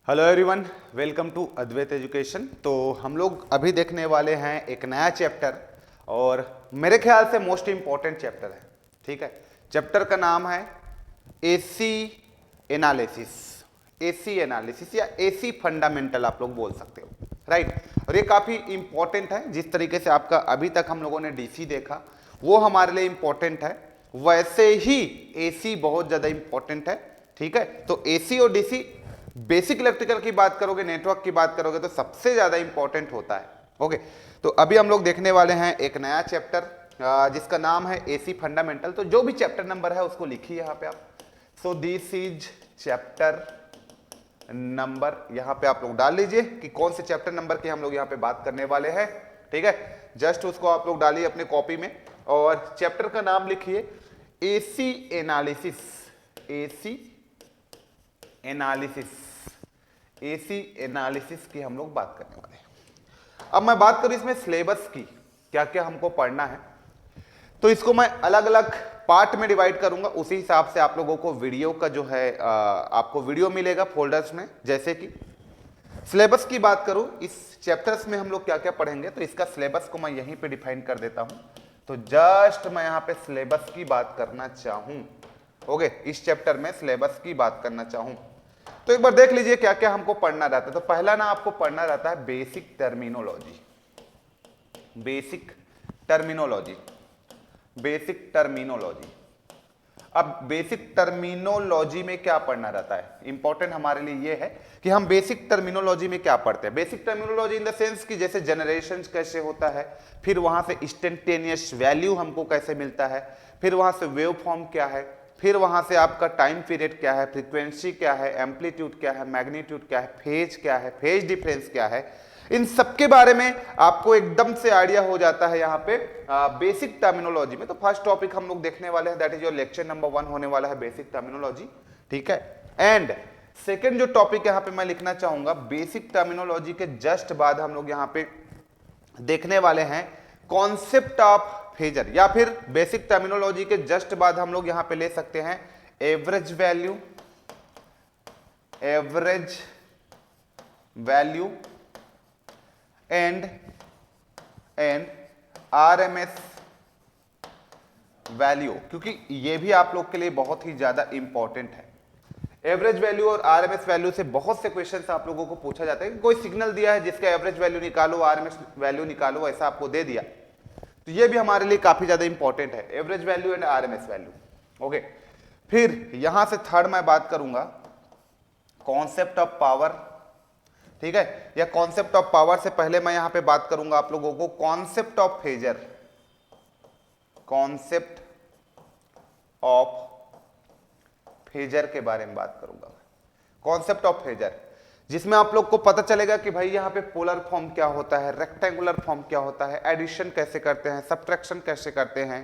Hello everyone, welcome to Advait education. तो हम लोग अभी देखने वाले हैं एक नया चैप्टर और मेरे ख्याल से मोस्ट इंपॉर्टेंट चैप्टर है। ठीक है, चैप्टर का नाम है एसी एनालिसिस। एसी एनालिसिस या एसी फंडामेंटल आप लोग बोल सकते हो, राइट। और ये काफी इंपॉर्टेंट है। जिस तरीके से आपका अभी तक हम लोगों ने डीसी देखा वो हमारे लिए इंपॉर्टेंट है, वैसे ही एसी बहुत ज्यादा इंपॉर्टेंट है। ठीक है, तो एसी और डीसी, बेसिक इलेक्ट्रिकल की बात करोगे, नेटवर्क की बात करोगे तो सबसे ज्यादा इंपॉर्टेंट होता है। ओके, तो अभी हम लोग देखने वाले हैं एक नया चैप्टर जिसका नाम है एसी फंडामेंटल। तो जो भी चैप्टर नंबर है उसको लिखिए यहाँ पे आप। So this is chapter number, यहाँ पे आप लोग डाल लीजिए कि कौन से चैप्टर नंबर की हम लोग यहाँ पे बात करने वाले हैं। ठीक है, जस्ट उसको आप लोग डालिए अपने कॉपी में और चैप्टर का नाम लिखिए AC analysis. AC analysis, AC analysis की हम लोग बात करने वाले हैं। अब मैं बात करूं इसमें सिलेबस की, क्या क्या हमको पढ़ना है, तो इसको मैं अलग अलग पार्ट में डिवाइड करूंगा। उसी हिसाब से आप लोगों को वीडियो का जो है आपको वीडियो मिलेगा फोल्डर्स में। जैसे कि सिलेबस की बात करूं, इस चैप्टर्स में हम लोग क्या क्या पढ़ेंगे, तो इसका सिलेबस को मैं यहीं पे डिफाइन कर देता हूं। तो जस्ट मैं यहां पे सिलेबस की बात करना चाहूं। ओके, इस चैप्टर में सिलेबस की बात करना चाहूं तो एक बार देख लीजिए क्या क्या हमको पढ़ना रहता है। तो पहला ना आपको पढ़ना रहता है basic terminology. Basic terminology, basic terminology. अब बेसिक टर्मिनोलॉजी में क्या पढ़ना रहता है, इंपॉर्टेंट हमारे लिए ये है कि हम बेसिक टर्मिनोलॉजी में क्या पढ़ते हैं। Basic terminology in the sense कि जैसे जनरेशन कैसे होता है, फिर वहां से इंस्टेंटेनियस वैल्यू हमको कैसे मिलता है, फिर वहां से वेव फॉर्म क्या है, फिर वहां से आपका टाइम पीरियड क्या है, फ्रीक्वेंसी क्या है, एम्पलीट्यूड क्या है, मैग्नीट्यूड क्या है, फेज क्या है, फेज डिफरेंस क्या है, इन सब के बारे में आपको एकदम से आइडिया हो जाता है यहाँ पे बेसिक टर्मिनोलॉजी में। तो फर्स्ट टॉपिक हम लोग देखने वाले हैं, that is your lecture number 1 होने वाला है, बेसिक टर्मिनोलॉजी। ठीक है, एंड सेकेंड जो टॉपिक यहाँ पे मैं लिखना चाहूंगा, बेसिक टर्मिनोलॉजी के जस्ट बाद हम लोग यहाँ पे देखने वाले हैं कॉन्सेप्ट ऑफ फेजर, या फिर बेसिक टर्मिनोलॉजी के जस्ट बाद हम लोग यहां पे ले सकते हैं average value, average value and RMS value, क्योंकि ये भी आप लोग के लिए बहुत ही ज्यादा इंपॉर्टेंट है। एवरेज वैल्यू और आरएमएस वैल्यू से बहुत से क्वेश्चंस आप लोगों को पूछा जाता है कि कोई सिग्नल दिया है जिसका एवरेज वैल्यू निकालो, आरएमएस वैल्यू निकालो, ऐसा आपको दे दिया, तो ये भी हमारे लिए काफी ज्यादा इंपॉर्टेंट है, average value and RMS value. Okay, फिर यहां से थर्ड मैं बात करूंगा कॉन्सेप्ट ऑफ पावर। ठीक है, या कॉन्सेप्ट ऑफ पावर से पहले मैं यहां पे बात करूंगा आप लोगों को concept of phasor, concept of phasor के बारे में बात करूंगा। कॉन्सेप्ट ऑफ फेजर जिसमें आप लोग को पता चलेगा कि भाई यहाँ पे पोलर फॉर्म क्या होता है, रेक्टेंगुलर फॉर्म क्या होता है, एडिशन कैसे करते हैं, सब्ट्रैक्शन कैसे करते हैं,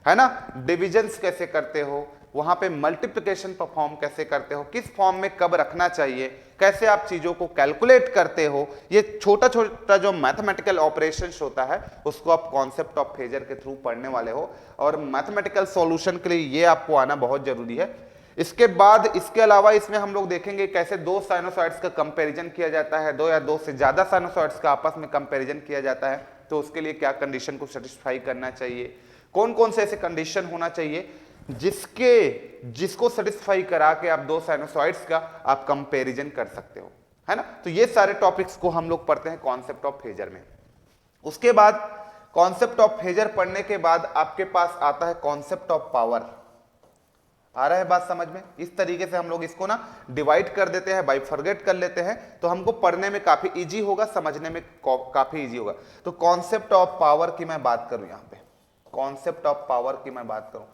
है ना, डिविजन्स कैसे करते हो, वहां पे मल्टीप्लिकेशन परफॉर्म कैसे करते हो, किस फॉर्म में कब रखना चाहिए, कैसे आप चीजों को कैलकुलेट करते हो, ये छोटा छोटा जो मैथमेटिकल ऑपरेशंस होता है उसको आप कॉन्सेप्ट ऑफ फेजर के थ्रू पढ़ने वाले हो। और मैथमेटिकल सॉल्यूशन के लिए ये आपको आना बहुत जरूरी है। इसके बाद इसके अलावा इसमें हम लोग देखेंगे कैसे दो साइनोसॉइड्स का कंपैरिजन किया जाता है, दो या दो से ज्यादा साइनोसॉइड्स का आपस में कंपैरिजन किया जाता है, तो उसके लिए क्या कंडीशन को सेटिस्फाई करना चाहिए, कौन कौन से ऐसे कंडीशन होना चाहिए जिसको सेटिस्फाई करा के आप दो साइनोसॉइड्स का आप कंपैरिजन कर सकते हो, है ना। तो ये सारे टॉपिक्स को हम लोग पढ़ते हैं कॉन्सेप्ट ऑफ फेजर में। उसके बाद कॉन्सेप्ट ऑफ फेजर पढ़ने के बाद आपके पास आता है कॉन्सेप्ट ऑफ पावर। आ रहा है बात समझ में? इस तरीके से हम लोग इसको ना डिवाइड कर देते हैं, बाइफरगेट कर लेते हैं, तो हमको पढ़ने में काफी इजी होगा, समझने में काफी इजी होगा। तो कॉन्सेप्ट ऑफ पावर की मैं बात करूं, यहां पे कॉन्सेप्ट ऑफ पावर की मैं बात करूं,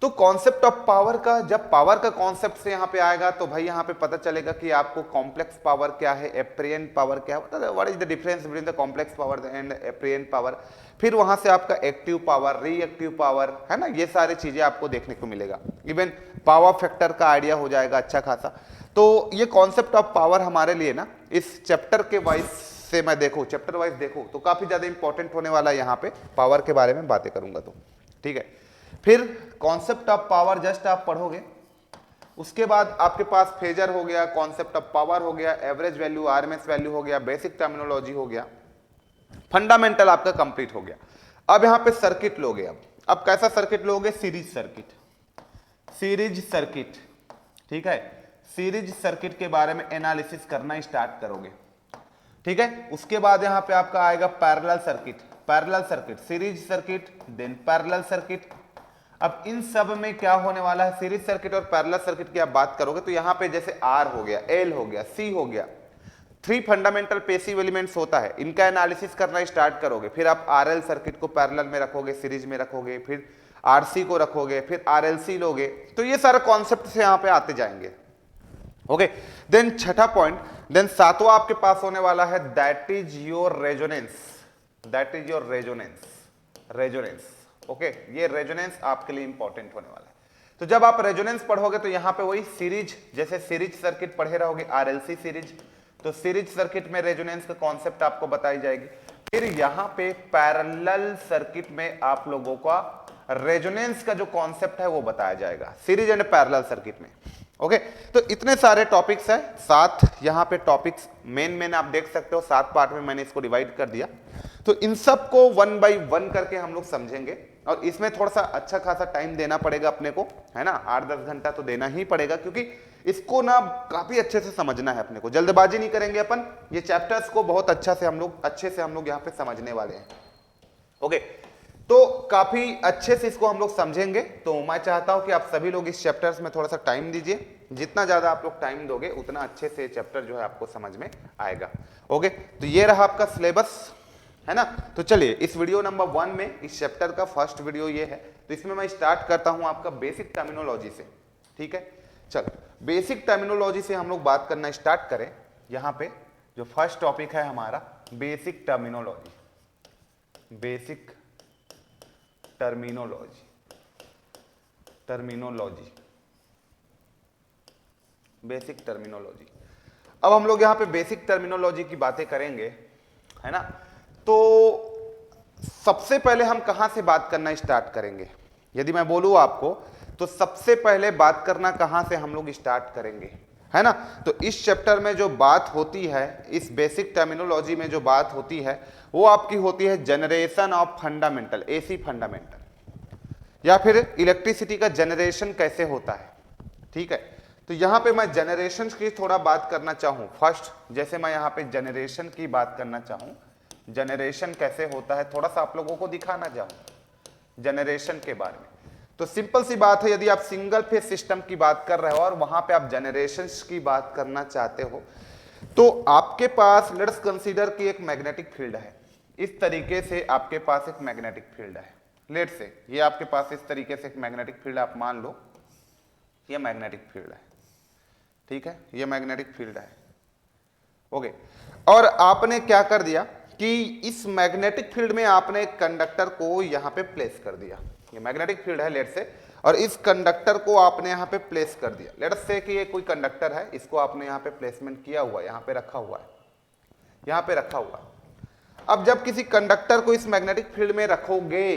तो कॉन्सेप्ट ऑफ पावर का, जब पावर का कॉन्सेप्ट से यहां पे आएगा तो भाई यहां पे पता चलेगा कि आपको कॉम्प्लेक्स पावर क्या है, एप्रिएंट पावर क्या है, what is the difference between the complex power and apparent power, फिर वहां से आपका एक्टिव पावर, रिएक्टिव पावर, है ना, ये सारी चीजें आपको देखने को मिलेगा। इवन पावर फैक्टर का आइडिया हो जाएगा अच्छा खासा। तो ये कॉन्सेप्ट ऑफ पावर हमारे लिए ना इस चैप्टर के वाइज से मैं देखूं, चैप्टर वाइज देखूं तो काफी ज्यादा इंपॉर्टेंट होने वाला है। यहाँ पे पावर के बारे में बातें करूंगा तो ठीक है। फिर कॉन्सेप्ट ऑफ पावर जस्ट आप पढ़ोगे उसके बाद आपके पास फेजर हो गया, कॉन्सेप्ट ऑफ पावर हो गया, एवरेज वैल्यू, आरएमएस वैल्यू हो गया, बेसिक टर्मिनोलॉजी हो गया, फंडामेंटल आपका कंप्लीट हो गया। अब यहां पे सर्किट लोगे। अब कैसा सर्किट लोगे? सीरीज सर्किट, सीरीज सर्किट, ठीक है। सीरीज सर्किट के बारे में एनालिसिस करना स्टार्ट करोगे, ठीक है। उसके बाद यहां पे आपका आएगा parallel circuit, parallel circuit, series circuit, then parallel circuit. अब इन सब में क्या होने वाला है? सीरीज सर्किट और पैरेलल सर्किट की आप बात करोगे तो यहां पे जैसे आर हो गया, एल हो गया, सी हो गया, 3 फंडामेंटल पैसिव एलिमेंट्स होता है, इनका एनालिसिस करना स्टार्ट करोगे। फिर आप आरएल सर्किट को पैरेलल में रखोगे, सीरीज में रखोगे, फिर आरसी को रखोगे, फिर आरएलसी लोगे। तो ये सारे कॉन्सेप्ट से यहां पे आते जाएंगे, ओके। देन छठा पॉइंट, देन सातवां आपके पास होने वाला है that is your resonance, that is your resonance, resonance, okay. ये रेजोनेंस आपके लिए इंपॉर्टेंट होने वाला है। तो जब आप रेजोनेंस पढ़ोगे तो यहां पे वही सीरीज, जैसे सीरीज सर्किट पढ़े रहोगे, आरएलसी सीरीज, तो सीरीज सर्किट में रेजोनेंस का कॉन्सेप्ट आपको बताई जाएगी। फिर यहां पे पैरेलल सर्किट में आप लोगों का रेजोनेंस का जो कॉन्सेप्ट है वो बताया जाएगा, सीरीज एंड पैरेलल सर्किट में, ओके। तो इतने सारे टॉपिक्स है, 7 यहां पे टॉपिक्स मेन आप देख सकते हो, 7 पार्ट में मैंने इसको डिवाइड कर दिया। तो इन सब को 1 बाय 1 करके हम लोग समझेंगे, और इसमें थोड़ा सा अच्छा खासा टाइम देना पड़ेगा अपने को, है ना। 8-10 घंटा तो देना ही पड़ेगा, क्योंकि इसको ना काफी अच्छे से समझना है अपने को, जल्दबाजी नहीं करेंगे अपन। ये चैप्टर्स को बहुत अच्छे से हम लोग यहाँ पे समझने वाले हैं, ओके। तो काफी अच्छे से इसको हम लोग समझेंगे। तो मैं चाहता हूं कि आप सभी लोग इस चैप्टर्स में थोड़ा सा टाइम दीजिए, जितना ज्यादा आप लोग टाइम दोगे उतना अच्छे से चैप्टर जो है आपको समझ में आएगा, ओके। तो ये रहा आपका सिलेबस, है ना। तो चलिए इस वीडियो नंबर 1 में इस चैप्टर का फर्स्ट वीडियो ये है। तो इसमें मैं स्टार्ट करता हूं आपका बेसिक टर्मिनोलॉजी से, ठीक है। चलो बेसिक टर्मिनोलॉजी से हम लोग बात करना स्टार्ट करें। यहां पे जो फर्स्ट टॉपिक है हमारा basic terminology, basic terminology, terminology, basic terminology. अब हम लोग यहां पे बेसिक टर्मिनोलॉजी की बातें करेंगे, है ना। तो सबसे पहले हम कहां से बात करना स्टार्ट करेंगे? यदि मैं बोलूं आपको तो सबसे पहले बात करना कहां से हम लोग स्टार्ट करेंगे, है ना। तो इस चैप्टर में जो बात होती है, इस बेसिक टर्मिनोलॉजी में जो बात होती है वो आपकी होती है generation of fundamental, AC fundamental, या फिर इलेक्ट्रिसिटी का जनरेशन कैसे होता है, ठीक है। तो यहां पे मैं जनरेशन की थोड़ा बात करना चाहूं फर्स्ट, जैसे मैं यहां पे जनरेशन की बात करना चाहूं, जनरेशन कैसे होता है थोड़ा सा आप लोगों को दिखाना चाहूं जनरेशन के बारे में। तो सिंपल सी बात है, यदि आप सिंगल फेज सिस्टम की बात कर रहे हो और वहां पे आप जनरेशन की बात करना चाहते हो, तो आपके पास लेट्स कंसीडर कि एक मैग्नेटिक फील्ड है। इस तरीके से आपके पास एक मैग्नेटिक फील्ड है, लेट्स से ये आपके पास इस तरीके से एक मैग्नेटिक फील्ड, आप मान लो ये मैग्नेटिक फील्ड है, ठीक है, ये मैग्नेटिक फील्ड है, ओके। और आपने क्या कर दिया कि इस मैग्नेटिक फील्ड में आपने एक कंडक्टर को यहां पे प्लेस कर दिया। ये मैग्नेटिक फील्ड है लेट्स से, और इस कंडक्टर को आपने यहां पे प्लेस कर दिया। लेट्स से कि ये कोई कंडक्टर है, इसको आपने यहां पे प्लेसमेंट किया हुआ है, यहां पे रखा हुआ है, यहां पे रखा हुआ है। अब जब किसी कंडक्टर को इस मैग्नेटिक फील्ड में रखोगे,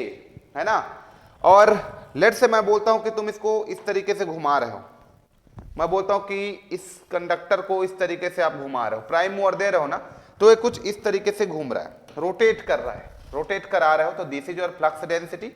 है ना, और लेट्स से मैं बोलता हूं कि तुम इसको इस तरीके से घुमा रहे हो, मैं बोलता हूं कि इस कंडक्टर को इस तरीके से आप घुमा रहे हो, प्राइम मूवर दे रहे हो ना, तो ये कुछ इस तरीके से घूम रहा है, रोटेट कर रहा है, रोटेट करा रहे हो। तो this is your flux density,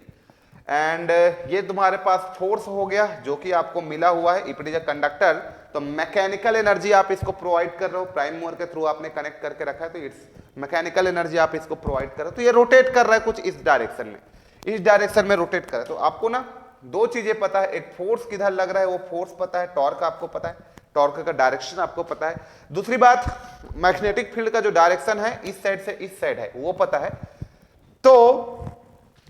and ये तुम्हारे पास फोर्स हो गया जो कि आपको मिला हुआ है, if it is a conductor. तो मैकेनिकल एनर्जी आप इसको प्रोवाइड कर रहे हो, प्राइम मूवर के थ्रू आपने कनेक्ट करके रखा है, तो इट्स मैकेनिकल एनर्जी आप इसको प्रोवाइड कर रहे हो। तो ये रोटेट कर रहा है कुछ इस डायरेक्शन में, इस डायरेक्शन में रोटेट कर रहा है। तो आपको ना दो चीजें पता है, एक फोर्स किधर लग रहा है वो फोर्स पता है, टॉर्क आपको पता है, टॉर्क का डायरेक्शन आपको पता है। दूसरी बात, मैग्नेटिक फील्ड का जो डायरेक्शन है इस साइड से इस साइड है वो पता है। तो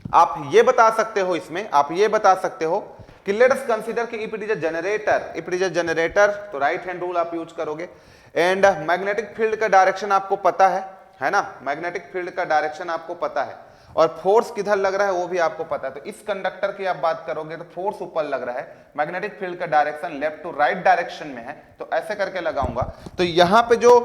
आप ये बता सकते हो, इसमें आप ये बता सकते हो कि लेट अस कंसीडर कि if it is a generator, if it is a generator तो राइट हैंड रूल आप यूज करोगे, एंड मैग्नेटिक फील्ड का डायरेक्शन आपको पता है ना, मैग्नेटिक फील्ड का डायरेक्शन आपको पता है, और फोर्स किधर लग रहा है वो भी आपको पता है। तो इस कंडक्टर की आप बात करोगे तो फोर्स ऊपर लग रहा है, मैग्नेटिक फील्ड का direction left to right direction में है, तो ऐसे करके लगाऊंगा। तो यहां पे जो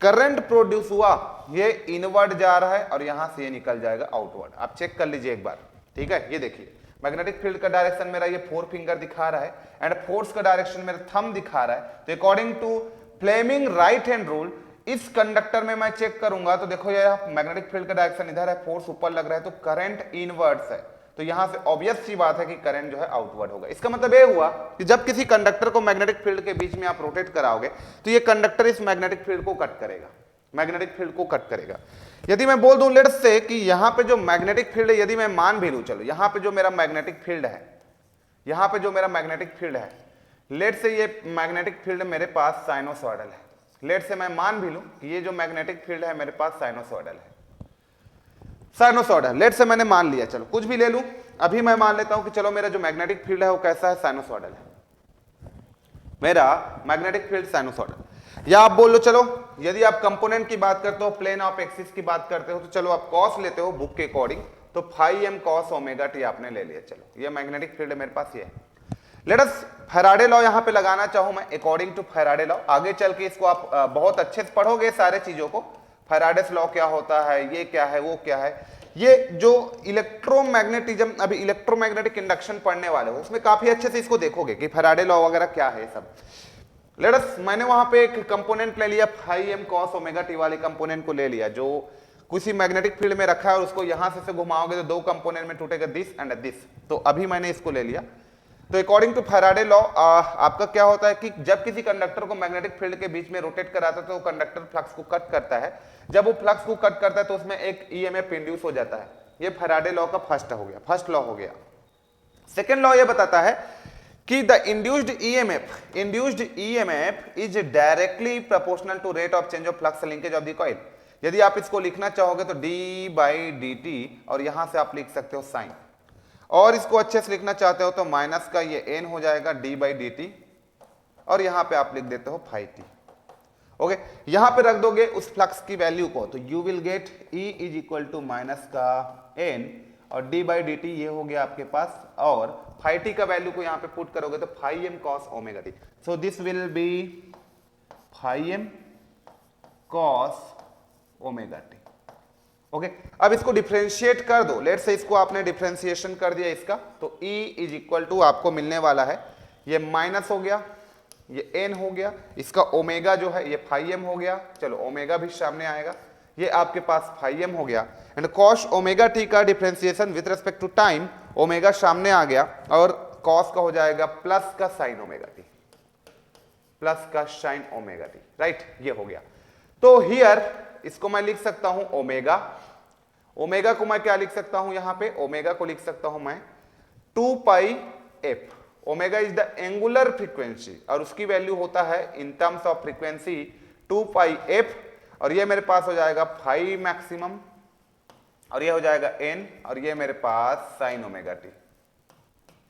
करंट प्रोड्यूस हुआ ये इनवर्ड जा रहा है और यहां से ये निकल जाएगा आउटवर्ड। आप चेक कर लीजिए एक बार, ठीक है। ये देखिए मैग्नेटिक फील्ड का डायरेक्शन मेरा ये 4 फिंगर दिखा रहा है एंड फोर्स का डायरेक्शन मेरा थंब दिखा रहा है। तो according to Fleming right hand rule इस कंडक्टर में मैं चेक करूंगा तो देखो यार मैग्नेटिक फील्ड का डायरेक्शन इधर है, फोर्स ऊपर लग रहा है, तो करंट इनवर्ड्स है, तो यहां से ऑब्वियस सी बात है कि करंट जो है आउटवर्ड होगा। इसका मतलब ये हुआ कि जब किसी कंडक्टर को मैग्नेटिक फील्ड के बीच में आप रोटेट कराओगे तो ये कंडक्टर इस मैग्नेटिक फील्ड को कट करेगा, मैग्नेटिक फील्ड को कट करेगा। यदि मैं बोल दूं लेट्स से कि यहां पे जो मैग्नेटिक फील्ड है, यदि मैं मान भी लूं, चलो यहां पे जो मेरा मैग्नेटिक फील्ड है, यहां पे जो मेरा मैग्नेटिक फील्ड है, लेट्स से ये मैग्नेटिक फील्ड मेरे पास साइनोसॉइडल है, लेट्स से मैं मान भी लूं कि ये जो मैग्नेटिक फील्ड है मेरे पास साइनोसॉइडल है, साइनोसॉइडल लेट्स से मैंने मान लिया, चलो कुछ भी ले लूं, अभी मैं मान लेता हूं कि चलो मेरा जो मैग्नेटिक फील्ड है वो कैसा है, साइनोसॉइडल है, मेरा मैग्नेटिक फील्ड साइनोसॉइडल। या आप बोल लो चलो यदि आप कंपोनेंट की बात करते हो, प्लेन ऑफ एक्सिस की बात करते हो, तो चलो आप कॉस लेते हो बुक के अकॉर्डिंग, तो phi M cos omega T आपने ले लिया। चलो ये मैग्नेटिक फील्ड मेरे पास ये है। लेट अस फैराडे लॉ यहां पे लगाना चाहूं मैं, अकॉर्डिंग टू फैराडे लॉ। आगे चल के इसको आप बहुत अच्छे से पढ़ोगे सारे चीजों को, फैराडेस लॉ क्या होता है, ये क्या है, वो क्या है। ये जो इलेक्ट्रोमैग्नेटिज्म, अभी इलेक्ट्रोमैग्नेटिक इंडक्शन पढ़ने वाले हो उसमें काफी अच्छे से इसको देखोगे कि फैराडे लॉ वगैरह क्या है सब। लेट अस मैंने वहां पे एक कंपोनेंट ले लिया, phi M cos omega T वाले कंपोनेंट को ले लिया जो किसी मैग्नेटिक फील्ड में रखा है, और उसको यहां से घुमाओगे तो दो कंपोनेंट में टूटेगा, दिस एंड दिस। तो अभी मैंने इसको ले लिया। तो अकॉर्डिंग टू फैराडे लॉ आपका क्या होता है कि जब किसी कंडक्टर को मैग्नेटिक फील्ड के बीच में रोटेट कराता है तो कंडक्टर फ्लक्स को कट करता है। जब वो फ्लक्स को कट करता है तो उसमें एक ईएमएफ इंड्यूस हो जाता है। ये फैराडे लॉ का फर्स्ट हो गया, फर्स्ट लॉ हो गया। सेकेंड लॉ ये बताता है कि the induced EMF is directly proportional to rate of change of flux linkage of the coil. यदि आप इसको लिखना चाहोगे तो डी बाई डी टी, और यहां से आप लिख सकते हो साइन, और इसको अच्छे से लिखना चाहते हो तो माइनस का ये एन हो जाएगा डी बाई डी टी, और यहां पे आप लिख देते हो फाई टी। ओके, यहां पे रख दोगे उस फ्लक्स की वैल्यू को, तो you will get E is equal to minus का एन और डी बाई डी टी ये हो गया आपके पास, और फाई टी का वैल्यू को यहां पे पुट करोगे तो phi M cos omega T. So this will be phi M cos omega T. Okay, अब इसको डिफरेंशिएट कर दो। लेट से इसको आपने डिफरेंशिएशन कर दिया इसका, तो E इज इक्वल टू आपको मिलने वाला है, ये माइनस हो गया, ये n हो गया, इसका ओमेगा जो है ये फाई एम हो गया, चलो ओमेगा भी सामने आएगा, ये आपके पास फाई एम हो गया, एंड कॉस ओमेगा टी का differentiation with respect to time, omega सामने आ गया, और कॉस का हो जाएगा प्लस का साइन ओमेगा टी, प्लस का साइन ओमेगा टी, राइट, ये हो गया। तो हियर इसको मैं लिख सकता हूं ओमेगा, ओमेगा को मैं क्या लिख सकता हूं यहां पे, ओमेगा को लिख सकता हूं मैं 2 pi F. Omega is the angular frequency और उसकी वैल्यू होता है in terms of frequency 2 pi F, और ये मेरे पास हो जाएगा फाई मैक्सिमम, और ये हो जाएगा एन, और ये मेरे पास sine omega T,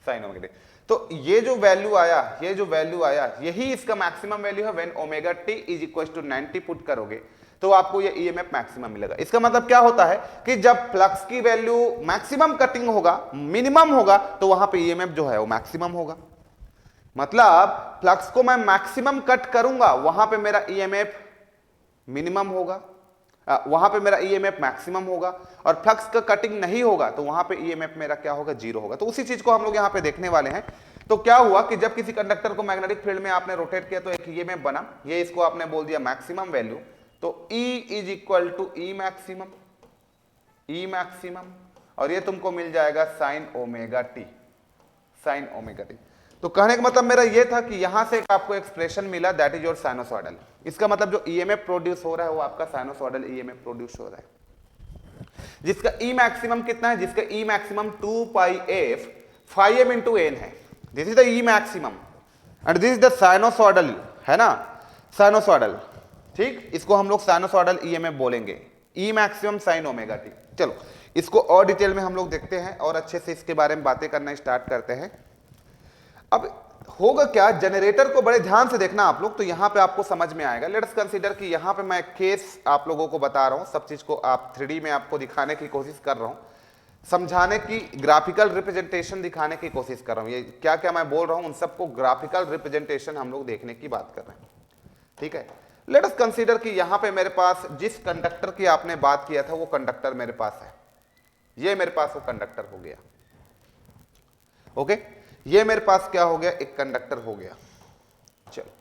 sine omega T. तो ये जो वैल्यू आया, ये जो वैल्यू आया, यही इसका मैक्सिमम वैल्यू है। When omega T is equal to 90 put करोगे तो आपको ये ईएमएफ मैक्सिमम मिलेगा। इसका मतलब क्या होता है कि जब फ्लक्स की वैल्यू मैक्सिमम कटिंग होगा, मिनिमम होगा, तो वहां पे ईएमएफ जो है वो मैक्सिमम होगा। मतलब फ्लक्स को मैं मैक्सिमम कट करूंगा, वहां पे मेरा ईएमएफ मिनिमम होगा, वहां पे मेरा ईएमएफ मैक्सिमम होगा, और फ्लक्स का कटिंग नहीं होगा तो वहां पे ईएमएफ मेरा क्या होगा, जीरो होगा। तो उसी चीज को हम लोग यहां पे देखने वाले हैं। तो क्या हुआ कि जब किसी कंडक्टर को मैग्नेटिक फील्ड में आपने रोटेट किया तो एक ईएमएफ बना, ये इसको आपने बोल दिया मैक्सिमम वैल्यू, तो E is equal to E maximum, E maximum, और ये तुमको मिल जाएगा sine omega T, sine omega T. तो कहने का मतलब मेरा ये था कि यहां से आपको एक्सप्रेशन मिला, दैट इज योर साइनोसॉइडल। इसका मतलब जो ईएमएफ प्रोड्यूस हो रहा है वो आपका साइनोसॉइडल ईएमएफ प्रोड्यूस हो रहा है, जिसका ई मैक्सिमम कितना है, जिसका E maximum 2 pi F phi M into N है। This is the E maximum and this is the sinusoidal, है ना, साइनोसॉइडल, ठीक, इसको हम लोग साइनोसॉइडल ईएमएफ बोलेंगे, ई मैक्सिमम साइन ओमेगा टी। चलो इसको और डिटेल में हम लोग देखते हैं और अच्छे से इसके बारे में बातें करना स्टार्ट करते हैं। अब होगा क्या, जनरेटर को बड़े ध्यान से देखना आप लोग, तो यहां पे आपको समझ में आएगा। लेट्स कंसीडर कि यहां पे मैं केस आप लोगों को बता रहा हूं, सब चीज को आप 3D में आपको दिखाने की कोशिश कर रहा हूं, समझाने की, ग्राफिकल रिप्रेजेंटेशन दिखाने की कोशिश कर रहा हूं। ये क्या क्या मैं बोल रहा हूं उन सबको ग्राफिकल रिप्रेजेंटेशन हम लोग देखने की बात कर रहे हैं, ठीक है। लेट अस कंसीडर कि यहां पे मेरे पास जिस कंडक्टर की आपने बात किया था वो कंडक्टर मेरे पास है, ये मेरे पास वो कंडक्टर हो गया। ओके, ये मेरे पास क्या हो गया, एक कंडक्टर हो गया। चलो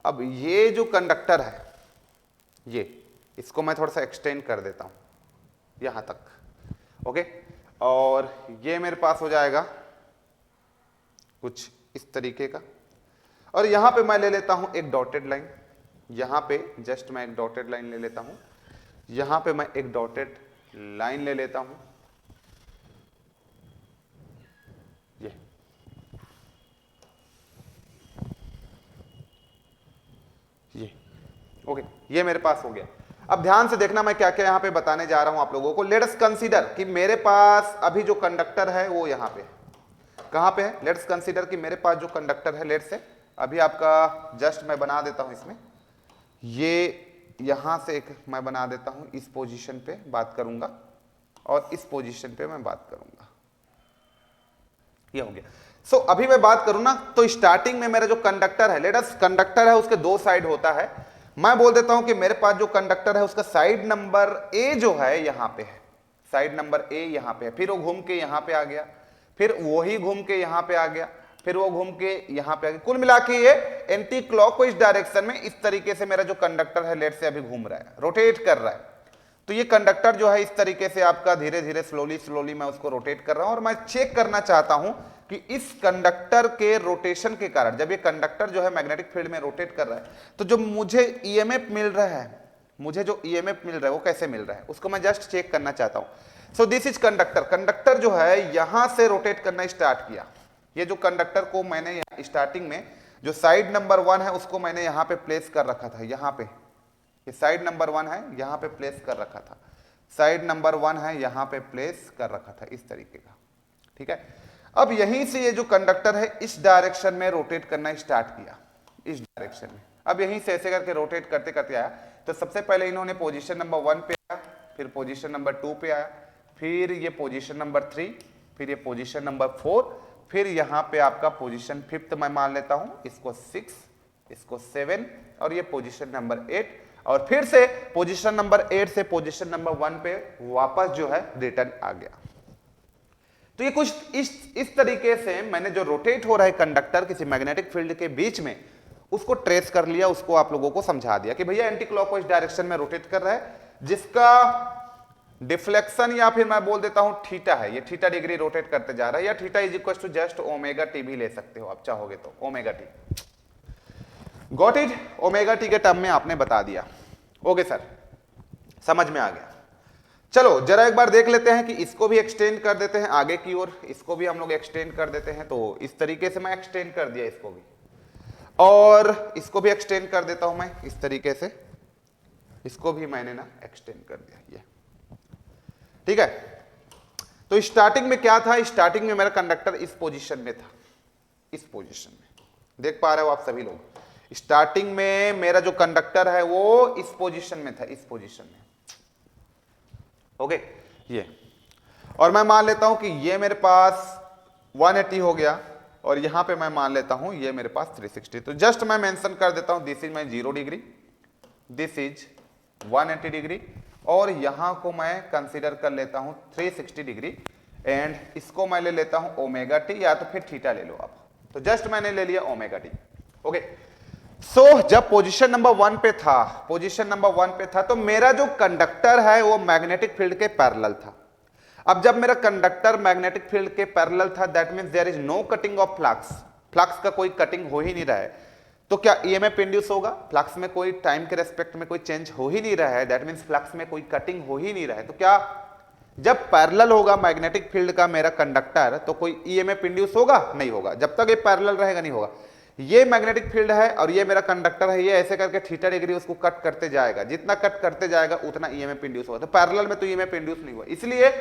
अब ये जो कंडक्टर है, ये इसको मैं थोड़ा सा एक्सटेंड कर देता हूं यहां तक, ओके, और ये मेरे पास हो जाएगा कुछ इस तरीके का, और यहां पे मैं ले लेता हूं एक डॉटेड लाइन, यहां पे जस्ट मैं एक डॉटेड लाइन ले लेता हूं, यहां पे मैं एक डॉटेड लाइन ले लेता हूं, ये ओके, ये मेरे पास हो गया। अब ध्यान से देखना मैं क्या क्या यहां पे बताने जा रहा हूं आप लोगों को। लेट्स कंसीडर कि मेरे पास अभी जो कंडक्टर है वो यहां पे, कहां पे है, लेट्स कंसीडर कि मेरे पास जो कंडक्टर है, लेट्स से अभी आपका जस्ट मैं बना देता हूं इसमें, ये यहां से एक मैं बना देता हूं, इस पोजीशन पे बात करूंगा और इस पोजीशन पे मैं बात करूंगा, ये हो गया। सो अभी मैं बात करूं ना, तो स्टार्टिंग में मेरा जो कंडक्टर है, लेट अस कंडक्टर है उसके दो साइड होता है, मैं बोल देता हूं कि मेरे पास जो कंडक्टर है उसका साइड नंबर ए जो है यहां पे है, साइड नंबर ए यहां पे है, फिर वो घूम के यहां पे आ गया, फिर वही घूम के यहां पे आ गया, फिर वो घूम के यहां पे आ गया, कुल मिला के ये एंटी क्लॉकवाइज डायरेक्शन में इस तरीके से मेरा जो कंडक्टर है लेट से अभी घूम रहा है, रोटेट कर रहा है। तो ये कंडक्टर जो है इस तरीके से आपका धीरे धीरे स्लोली मैं उसको रोटेट कर रहा हूं, और मैं चेक करना चाहता हूं कि इस कंडक्टर के रोटेशन के कारण, जब ये कंडक्टर जो है मैग्नेटिक फील्ड में रोटेट कर रहा है, तो जो मुझे ईएमएफ मिल रहा है, मुझे जो ईएमएफ मिल रहा है वो कैसे मिल रहा है, उसको मैं जस्ट चेक करना चाहता हूं। So this is conductor, conductor जो है यहां से रोटेट करना स्टार्ट किया, ये जो कंडक्टर को मैंने स्टार्टिंग में जो साइड नंबर 1 है उसको मैंने यहां पे प्लेस कर रखा था, यहां पे ये साइड नंबर 1 है यहां पे प्लेस कर रखा था, साइड नंबर 1 है यहां पे प्लेस कर रखा था इस तरीके का, ठीक है। अब यहीं से ये जो कंडक्टर है इस डायरेक्शन में रोटेट करना स्टार्ट किया, इस डायरेक्शन में, अब यहीं से ऐसे करके रोटेट करते करते आया, तो सबसे पहले इन्होंने पोजीशन नंबर 1 पे आया, फिर पोजीशन नंबर 2 पे आया, फिर ये पोजीशन नंबर 3, फिर ये पोजीशन नंबर 4, फिर यहां पे आपका पोजीशन 5th मैं मान लेता हूं, इसको 6, इसको 7, और ये पोजीशन नंबर 8, और फिर से पोजीशन नंबर 8 से पोजीशन नंबर 1 पे वापस जो है रिटर्न आ गया। तो ये कुछ इस तरीके से मैंने जो रोटेट हो रहा है कंडक्टर किसी मैग्नेटिक फील्ड के बीच में, उसको ट्रेस कर लिया, उसको आप लोगों को समझा दिया कि भैया एंटी क्लॉकवाइज डायरेक्शन में रोटेट कर रहा है, जिसका डिफ्लेक्शन या फिर मैं बोल देता हूं थीटा है, ये थीटा डिग्री रोटेट करते जा रहा है, या theta is equal to just omega T भी ले सकते हो आप चाहोगे तो, omega T, got it, omega T के टर्म में आपने बता दिया, ओके सर, समझ में आ गया। चलो जरा एक बार देख लेते हैं कि इसको भी एक्सटेंड कर देते हैं आगे की ओर, इसको भी हम लोग एक्सटेंड कर देते हैं, तो इस तरीके से मैं एक्सटेंड कर दिया इसको भी, और इसको भी एक्सटेंड कर देता हूं मैं इस तरीके से, इसको भी मैंने ना एक्सटेंड कर दिया, ये ठीक है। तो स्टार्टिंग में क्या था, स्टार्टिंग में मेरा कंडक्टर इस पोजीशन में था, इस पोजीशन में देख पा रहे हो आप सभी लोग, स्टार्टिंग में मेरा जो कंडक्टर है वो इस पोजीशन में था, इस पोजीशन में, ओके ये, और मैं मान लेता हूं कि ये मेरे पास 180 हो गया, और यहां पे मैं मान लेता हूं ये मेरे पास 360, तो जस्ट मैं मेंशन कर देता हूं this is my 0 degree, this is 180 degree, और यहां को मैं कंसीडर कर लेता हूं 360 डिग्री, एंड इसको मैं ले लेता हूं ओमेगा टी, या तो फिर थीटा ले लो आप, तो जस्ट मैंने ले लिया ओमेगा टी, ओके। सो जब पोजीशन नंबर 1 पे था, पोजीशन नंबर 1 पे था, तो मेरा जो कंडक्टर है वो मैग्नेटिक फील्ड के पैरेलल था। अब जब मेरा कंडक्टर मैग्नेटिक फील्ड के पैरेलल था, that means there is no cutting off flux, flux का कोई कटिंग हो ही नहीं रहा है, तो क्या ईएमएफ इंड्यूस होगा, फ्लक्स में कोई टाइम के रेस्पेक्ट में कोई चेंज हो ही नहीं रहा है, दैट मींस फ्लक्स में कोई कटिंग हो ही नहीं रहा है, तो क्या जब पैरेलल होगा मैग्नेटिक फील्ड का मेरा कंडक्टर, तो कोई ईएमएफ इंड्यूस होगा, नहीं होगा, जब तक ये पैरेलल रहेगा नहीं होगा। ये मैग्नेटिक फील्ड है और ये मेरा कंडक्टर है, ये ऐसे करके थीटा डिग्री उसको कट करते जाएगा, जितना कट करते जाएगा उतना ईएमएफ इंड्यूस होगा, तो पैरेलल में तो ईएमएफ इंड्यूस नहीं हुआ, इसलिए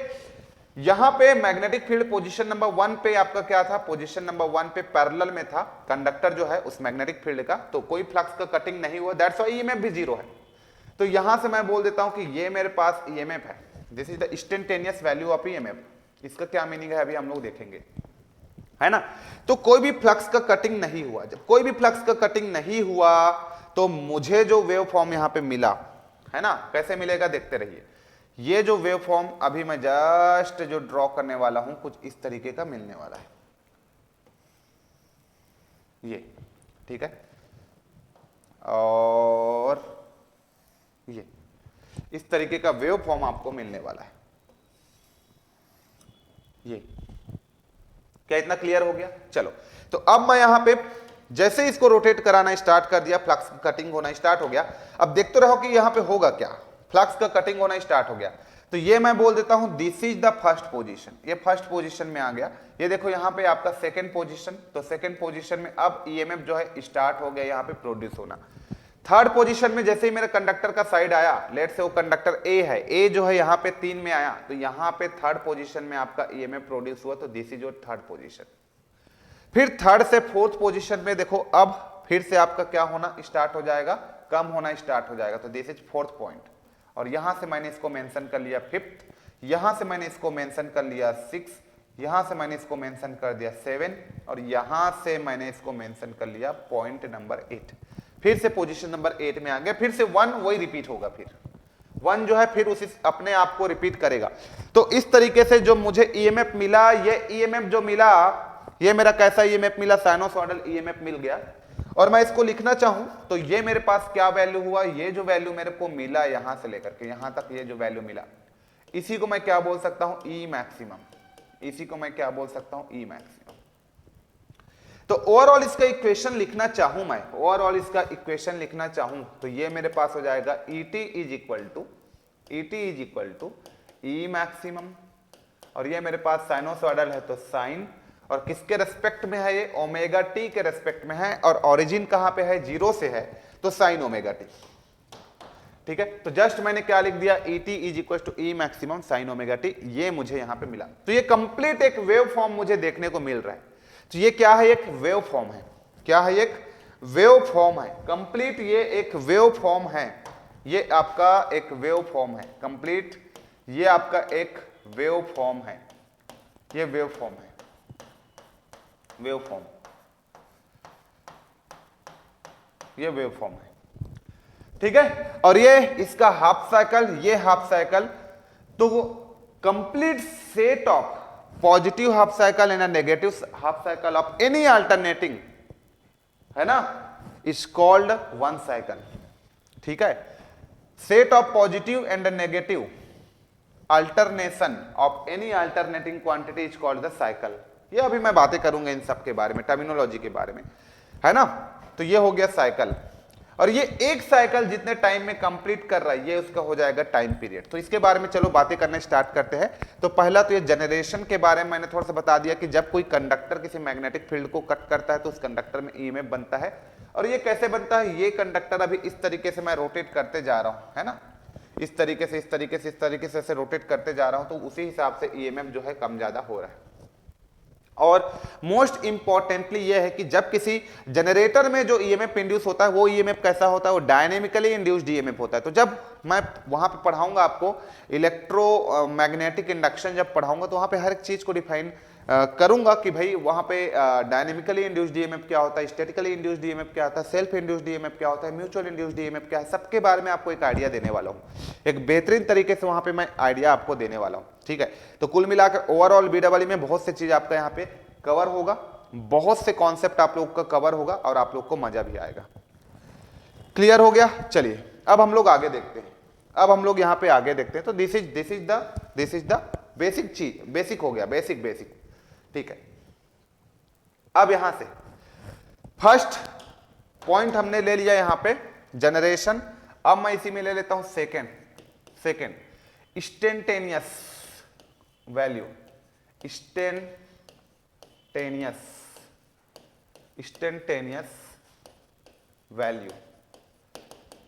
यहां पे मैग्नेटिक फील्ड पोजीशन नंबर 1 पे आपका क्या था, पोजीशन नंबर 1 पे पैरेलल में था कंडक्टर जो है उस मैग्नेटिक फील्ड का, तो कोई फ्लक्स का कटिंग नहीं हुआ, दैट्स व्हाई ईएमएफ भी 0 है। तो यहां से मैं बोल देता हूं कि ये मेरे पास ईएमएफ है, this is the instantaneous value of EMF, इसका क्या मीनिंग है अभी हम लोग देखेंगे, है ना। तो कोई भी फ्लक्स का कटिंग नहीं हुआ, जब कोई भी फ्लक्स का कटिंग नहीं हुआ तो मुझे जो वेव फॉर्म यहां पे मिला है ना, कैसे मिलेगा देखते रहिए। ये जो वेव फॉर्म अभी मैं जस्ट जो ड्रॉ करने वाला हूं कुछ इस तरीके का मिलने वाला है, ये, ठीक है, और ये इस तरीके का वेव फॉर्म आपको मिलने वाला है। ये क्या इतना क्लियर हो गया? चलो, तो अब मैं यहां पे जैसे इसको रोटेट कराना स्टार्ट कर दिया, फ्लक्स कटिंग होना स्टार्ट हो गया। अब देखते रहो कि यहां पे होगा क्या, फ्लक्स का कटिंग होना स्टार्ट हो गया। तो ये मैं बोल देता हूं this is the first position, ये फर्स्ट पोजीशन में आ गया। ये देखो यहां पे आपका सेकंड पोजीशन, तो सेकंड पोजीशन में अब ईएमएफ जो है स्टार्ट हो गया यहां पे प्रोड्यूस होना। थर्ड पोजीशन में जैसे ही मेरे कंडक्टर का साइड आया, लेट से वो कंडक्टर ए है, ए जो है यहाँ पे 3 में आया, तो यहाँ पे थर्ड पोजीशन में आपका ईएमएफ प्रोड्यूस हुआ, तो this is your third position. फिर थर्ड से फोर्थ पोजीशन में देखो अब फिर से आपका क्या होना स्टार्ट हो जाएगा, कम होना स्टार्ट हो जाएगा, तो दिस इज फोर्थ पॉइंट। और यहां से मैंने इसको मेंशन कर लिया फिफ्थ, यहां से मैंने इसको मेंशन कर लिया 6, यहां से मैंने इसको मेंशन कर दिया 7, और यहां से मैंने इसको मेंशन कर लिया पॉइंट नंबर 8। फिर से पोजीशन नंबर 8 में आ गया, फिर से 1 वही रिपीट होगा, फिर 1 जो है फिर उसी अपने आप को रिपीट करेगा। तो इस तरीके से जो मुझे ईएमएफ मिला, ये ईएमएफ जो मिला, ये मेरा कैसा ईएमएफ मिला, साइनोसॉइडल ईएमएफ मिल गया। और मैं इसको लिखना चाहूं तो ये मेरे पास क्या वैल्यू हुआ, ये जो वैल्यू मेरे को मिला यहां से लेकर के यहां तक, ये जो वैल्यू मिला, इसी को मैं क्या बोल सकता हूं, ई मैक्सिमम। इसी को मैं क्या बोल सकता हूं, ई मैक्सिमम। तो ओवरऑल इसका इक्वेशन लिखना चाहूं मैं, ओवरऑल इसका इक्वेशन लिखना चाहूं तो ये मेरे पास हो जाएगा ET is equal to E maximum, और ये मेरे पास साइनोसॉइडल है तो साइन, और किसके रेस्पेक्ट में है, ये ओमेगा टी के रेस्पेक्ट में है, और ओरिजिन कहां पे है, 0 से है, तो साइन ओमेगा टी। ठीक है, तो जस्ट मैंने क्या लिख दिया, ET is equal to E maximum sine omega t, ये मुझे यहां पे मिला। तो ये कंप्लीट एक वेव फॉर्म मुझे देखने को मिल रहा है। तो ये क्या है, एक वेव फॉर्म है। क्या है, एक वेव फॉर्म है कंप्लीट, ये एक वेव फॉर्म है, ये आपका एक वेव फॉर्म है कंप्लीट, ये आपका एक वेव फॉर्म है, ये वेव फॉर्म है, वेव फॉर्म, ये वेव फॉर्म है। ठीक है, और ये इसका हाफ साइकिल, ये हाफ साइकिल, तो complete set of positive half cycle and negative half cycle of any alternating, है ना, इज कॉल्ड वन साइकिल। ठीक है, set of positive and negative alternation of any alternating quantity is called the cycle. ये अभी मैं बातें करूंगा इन सब के बारे में, टर्मिनोलॉजी के बारे में, है ना। तो ये हो गया साइकिल, और ये एक साइकिल जितने टाइम में कंप्लीट कर रहा है ये उसका हो जाएगा टाइम पीरियड। तो इसके बारे में चलो बातें करना स्टार्ट करते हैं। तो पहला तो ये जनरेशन के बारे में मैंने थोड़ा सा बता दिया कि जब कोई कंडक्टर किसी मैग्नेटिक फील्ड को कट करता है तो उस कंडक्टर में ईएमएफ बनता है। और ये कैसे बनता है, ये कंडक्टर अभी इस तरीके से मैं रोटेट करते जा रहा हूं, है ना, इस तरीके से इस तरीके से इस तरीके से ऐसे रोटेट करते जा रहा हूं, तो उसी हिसाब से ईएमएफ जो है कम ज्यादा हो रहा है। और मोस्ट इंपॉर्टेंटली यह है कि जब किसी जनरेटर में जो ईएमएफ इंड्यूस होता है वो ईएमएफ कैसा होता है, वो डायनेमिकली इंड्यूस्ड ईएमएफ होता है। तो जब मैं वहां पे पढ़ाऊंगा आपको इलेक्ट्रोमैग्नेटिक इंडक्शन, जब पढ़ाऊंगा तो वहां पे हर एक चीज को डिफाइन करूंगा कि भाई वहां पे डायनेमिकली इंड्यूस्ड ईएमएफ क्या होता है, स्टैटिकली इंड्यूस्ड ईएमएफ क्या होता है, सेल्फ इंड्यूस्ड ईएमएफ क्या होता है, म्यूचुअल इंड्यूस्ड ईएमएफ क्या है, सबके बारे में आपको एक आइडिया देने वाला हूं। एक बेहतरीन तरीके से वहां पे मैं आइडिया आपको देने वाला हूं। ठीक है, तो कुल मिलाकर ओवरऑल बीडब्ल्यूई में बहुत सी चीज आपका यहाँ पे कवर होगा, बहुत से कॉन्सेप्ट आप लोग का कवर होगा और आप लोग को मजा भी आएगा। क्लियर हो गया? चलिए अब हम लोग आगे देखते हैं, अब हम लोग यहाँ पे आगे देखते हैं। तो दिस इज द बेसिक चीज, बेसिक हो गया, बेसिक। ठीक है, अब यहां से फर्स्ट पॉइंट हमने ले लिया यहाँ पे जनरेशन। अब मैं इसी में ले लेता हूं second instantaneous value,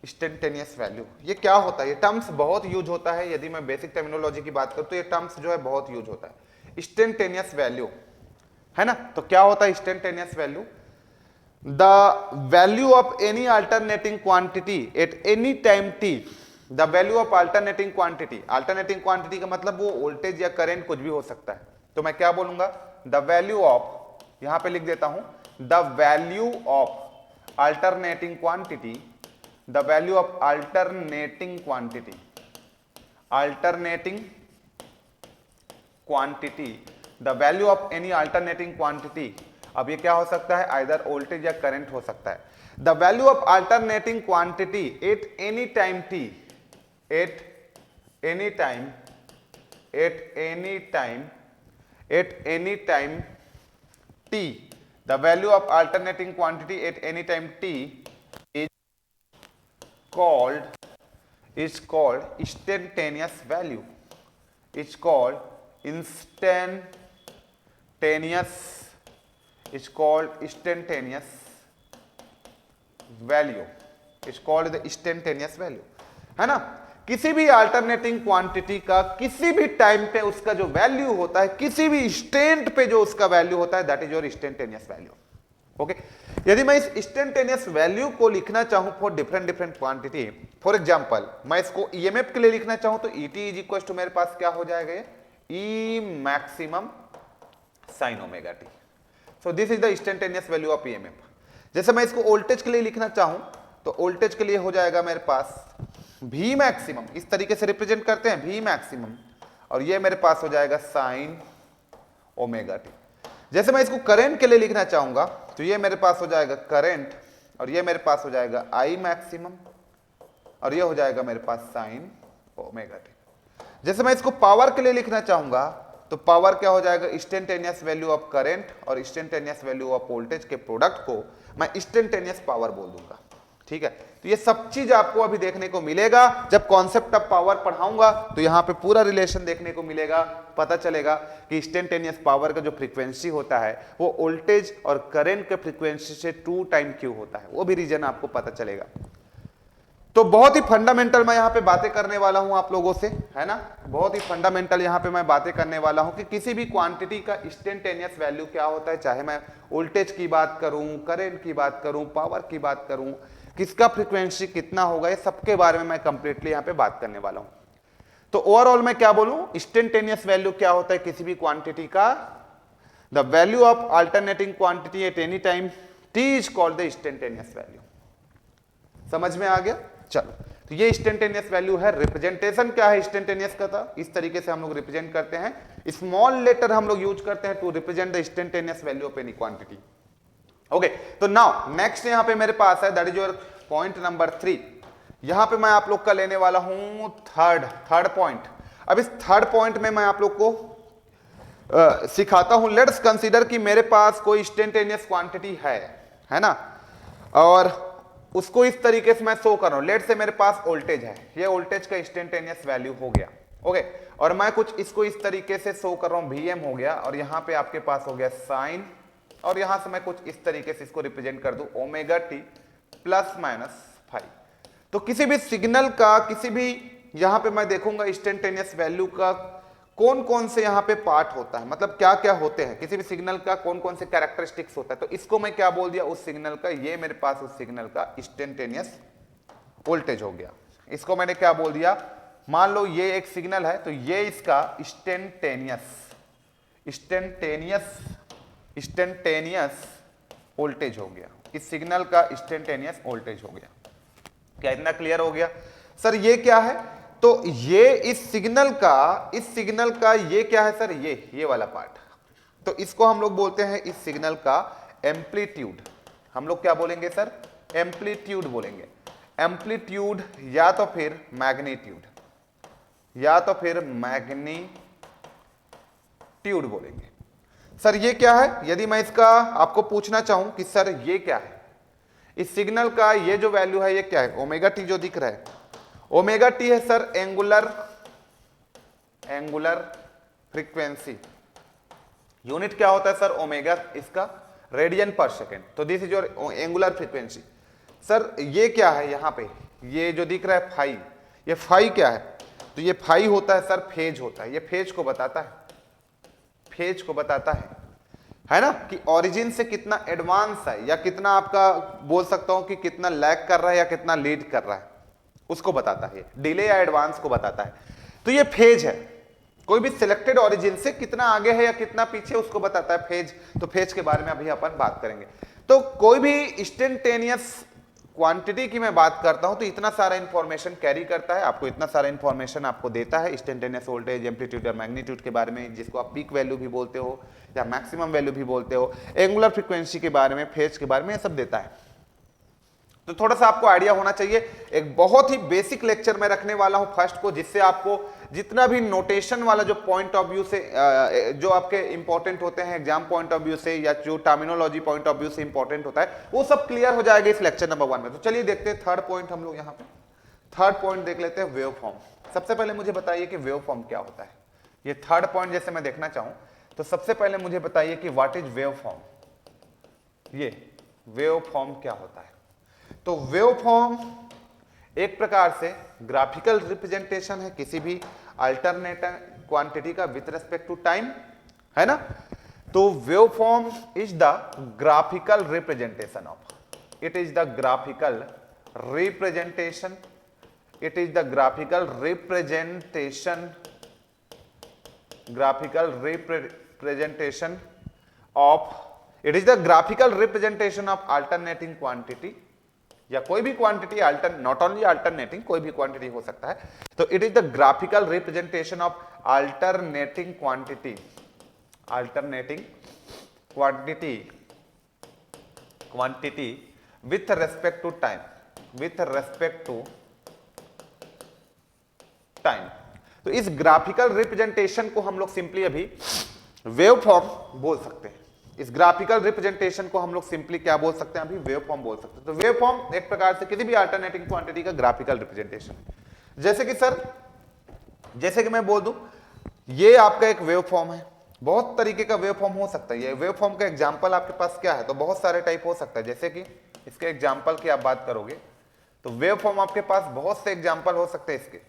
instantaneous value. ये क्या होता है, ये टर्म्स बहुत यूज होता है। यदि मैं बेसिक टर्मिनोलॉजी की बात करूं तो ये टर्म्स जो है बहुत यूज होता है। इंस्टेंटेनियस वैल्यू, है ना। तो क्या होता है instantaneous value, the value of any alternating quantity at any time T, the value of alternating quantity. Alternating quantity का मतलब वो वोल्टेज या करंट कुछ भी हो सकता है। तो मैं क्या बोलूंगा, द वैल्यू ऑफ, यहां पे लिख देता हूं, the value of alternating quantity, the value of alternating quantity, the value of any alternating quantity अब ये क्या हो सकता है, आइदर वोल्टेज या करंट हो सकता है। The value of alternating quantity at any time T, at any time t, the value of alternating quantity at any time t is called instantaneous value, is called instantaneous value, is called the instantaneous value, है ना। किसी भी alternating quantity का किसी भी time पे उसका जो वैल्यू होता है, किसी भी इंस्टेंट पे जो उसका वैल्यू होता है, that is your instantaneous value. Okay, यदि मैं इस इंस्टेंटेनियस वैल्यू को लिखना चाहूं for different quantity, for example मैं इसको ईएमएफ के लिए लिखना चाहूं तो ईटी इज इक्वल टू मेरे पास क्या हो जाएगा, ई maximum sine omega T. So this is the instantaneous value of EMF. जैसे मैं इसको वोल्टेज के लिए लिखना चाहूं तो वोल्टेज के लिए हो जाएगा मेरे पास V मैक्सिमम, इस तरीके से रिप्रेजेंट करते हैं V मैक्सिमम, और ये मेरे पास हो जाएगा साइन ओमेगा टी। जैसे मैं इसको करंट के लिए लिखना चाहूंगा तो ये मेरे पास हो जाएगा करंट, और ये मेरे पास हो जाएगा I मैक्सिमम, और ये हो जाएगा मेरे पास साइन ओमेगा टी। जैसे मैं इसको पावर के लिए लिखना चाहूंगा तो पावर क्या हो जाएगा, इंस्टेंटेनियस वैल्यू ऑफ करंट और इंस्टेंटेनियस वैल्यू ऑफ वोल्टेज के प्रोडक्ट को मैं इंस्टेंटेनियस पावर बोल दूंगा। ठीक है, तो ये सब चीज आपको अभी देखने को मिलेगा जब कॉन्सेप्ट ऑफ पावर पढ़ाऊंगा, तो यहाँ पे पूरा रिलेशन देखने को मिलेगा, पता चलेगा कि इंस्टेंटेनियस पावर का जो फ्रीक्वेंसी होता है वो वोल्टेज और करंट के फ्रीक्वेंसी से 2 टाइम क्यों होता है, वो भी रीजन आपको पता चलेगा। तो बहुत ही फंडामेंटल मैं यहाँ पे बातें करने वाला हूं आप लोगों से, है ना, बहुत ही फंडामेंटल यहाँ पे मैं बातें करने वाला हूं कि किसी भी क्वांटिटी का इंस्टेंटेनियस वैल्यू क्या होता है, चाहे मैं वोल्टेज की बात करूं, करंट की बात करूं, पावर की बात करूं, किसका फ्रीक्वेंसी कितना होगा, ये सबके बारे में मैं कंप्लीटली यहाँ पे बात करने वाला हूं। तो ओवरऑल मैं क्या बोलूं, इंस्टेंटेनियस वैल्यू क्या होता है किसी भी क्वांटिटी का, the value of alternating quantity at any time T is called the instantaneous value. समझ में आ गया, चलो। तो ये इंस्टेंटेनियस वैल्यू है। रिप्रेजेंटेशन क्या है इंस्टेंटेनियस का था, इस तरीके से हम लोग रिप्रेजेंट करते हैं, स्मॉल लेटर हम लोग यूज करते हैं to represent the instantaneous value of any quantity. Okay, तो नाउ नेक्स्ट यहां पे मेरे पास है, that is your point number 3। यहां पे मैं आप लोग का लेने वाला हूं थर्ड पॉइंट। अब इस थर्ड पॉइंट में मैं आप लोग को सिखाता हूं, लेट्स कंसीडर कि मेरे पास कोई इंस्टेंटेनियस क्वांटिटी है ना, और उसको इस तरीके से मैं शो कर रहा हूं। लेट्स से मेरे पास वोल्टेज है, ये वोल्टेज का इंस्टेंटेनियस वैल्यू हो गया। ओके, और मैं कुछ इसको इस तरीके से शो कर रहा हूं, Vm हो गया, और यहां पे आपके पास हो गया साइन, और यहां से मैं कुछ इस तरीके से इसको रिप्रेजेंट कर दूं omega t plus minus five. तो किसी भी सिग्नल का, किसी भी यहां पे मैं देखूंगा इंस्टेंटेनियस वैल्यू का कौन कौन से यहां पे पार्ट होता है, मतलब क्या क्या होते हैं, किसी भी सिग्नल का कौन कौन से कैरेक्टरिस्टिक्स होता है। तो इसको मैं क्या बोल दिया, उस सिग्नल का, ये मेरे पास उस सिग्नल का इंस्टेंटेनियस वोल्टेज हो गया। इसको मैंने क्या बोल दिया, मान लो ये एक सिग्नल है तो ये इसका इंस्टेंटेनियस वोल्टेज हो गया, इस सिग्नल का इंस्टेंटेनियस वोल्टेज हो गया। क्या इतना क्लियर हो गया? सर ये क्या है, तो ये इस सिग्नल का ये क्या है सर, ये वाला पार्ट। तो इसको हम लोग बोलते हैं इस सिग्नल का एम्पलीट्यूड। हम लोग क्या बोलेंगे सर, एम्पलीट्यूड बोलेंगे। एम्पलीट्यूड या तो फिर मैग्नीट्यूड, या तो फिर मैग्नीट्यूड बोलेंगे। सर ये क्या है, यदि मैं इसका आपको पूछना चाहूं कि सर ये क्या है, इस सिग्नल का ये जो वैल्यू है ये क्या है, ओमेगा टी जो दिख रहा है, ओमेगा टी है सर एंगुलर फ्रीक्वेंसी। यूनिट क्या होता है सर ओमेगा, इसका रेडियन पर सेकेंड। तो this is your angular frequency. Sir ये क्या है, यहां पे ये जो दिख रहा है फाई, ये फाई क्या है, तो ये फाई होता है सर फेज होता है, ये फेज को बताता है, फेज को बताता है ना, कि ओरिजिन से कितना एडवांस है या कितना आपका बोल सकता हूं कि कितना लैग कर रहा है या कितना लीड कर रहा है, उसको बताता है। डिले या एडवांस को बताता है। तो ये फेज है, कोई भी सिलेक्टेड ओरिजिन से कितना आगे है या कितना पीछे, उसको बताता है फेज। तो फेज के बारे में अभी अपन बात करेंगे। तो कोई भी इंस्टेंटेनियस क्वांटिटी की मैं बात करता हूं तो इतना सारा इंफॉर्मेशन कैरी करता है, आपको इतना सारा इंफॉर्मेशन आपको देता है, इंस्टेंटेनियस वोल्टेज, एम्पलीट्यूड और मैग्नीट्यूड के बारे में, जिसको आप पीक वैल्यू भी बोलते हो या मैक्सिमम वैल्यू भी बोलते हो, एंगुलर फ्रीक्वेंसी के बारे में, फेज के बारे में, ये सब देता है। तो थोड़ा सा आपको आइडिया होना चाहिए। एक बहुत ही बेसिक लेक्चर में रखने वाला हूं फर्स्ट को, जिससे आपको जितना भी नोटेशन वाला जो पॉइंट ऑफ व्यू से जो आपके इंपॉर्टेंट होते हैं एग्जाम पॉइंट ऑफ व्यू से या जो टर्मिनोलॉजी पॉइंट ऑफ व्यू से इंपॉर्टेंट होता है वो सब क्लियर हो जाएगा इस लेक्चर नंबर 1 में। तो चलिए देखते हैं थर्ड पॉइंट, हम लोग यहाँ पे थर्ड पॉइंट देख लेते हैं, वेव फॉर्म। सबसे पहले मुझे बताइए कि वेव फॉर्म क्या होता है। ये थर्ड पॉइंट जैसे मैं देखना चाहूं तो सबसे पहले मुझे बताइए कि व्हाट इज वेव फॉर्म। ये वेव फॉर्म क्या होता है? तो वेव फॉर्म एक प्रकार से ग्राफिकल रिप्रेजेंटेशन है किसी भी अल्टरनेट क्वांटिटी का विथ रेस्पेक्ट टू टाइम, है ना। तो wave form is the graphical representation of, it is the graphical representation, it is the graphical representation, graphical representation of, it is the graphical representation of alternating quantity, या कोई भी quantity, not only alternating, कोई भी quantity हो सकता है। तो it is the graphical representation of alternating quantity, alternating quantity, quantity with respect to time, with respect to time. तो इस ग्राफिकल रिप्रेजेंटेशन को हम लोग सिंपली अभी वेव फॉर्म बोल सकते हैं। इस ग्राफिकल रिप्रेजेंटेशन को हम लोग सिंपली क्या बोल सकते हैं? अभी वेव फॉर्म बोल सकते हैं। तो वेव फॉर्म एक प्रकार से किसी भी अल्टरनेटिंग क्वांटिटी का ग्राफिकल रिप्रेजेंटेशन है। जैसे कि सर, जैसे कि मैं बोल दूं ये आपका एक वेव फॉर्म है, बहुत तरीके का वेव फॉर्म हो सकता है। ये वेव फॉर्म का एग्जांपल आपके पास क्या है? तो बहुत सारे टाइप हो सकता है। जैसे कि इसके एग्जांपल की आप बात करोगे तो वेव फॉर्म आपके पास बहुत से एग्जांपल हो सकते हैं इसके।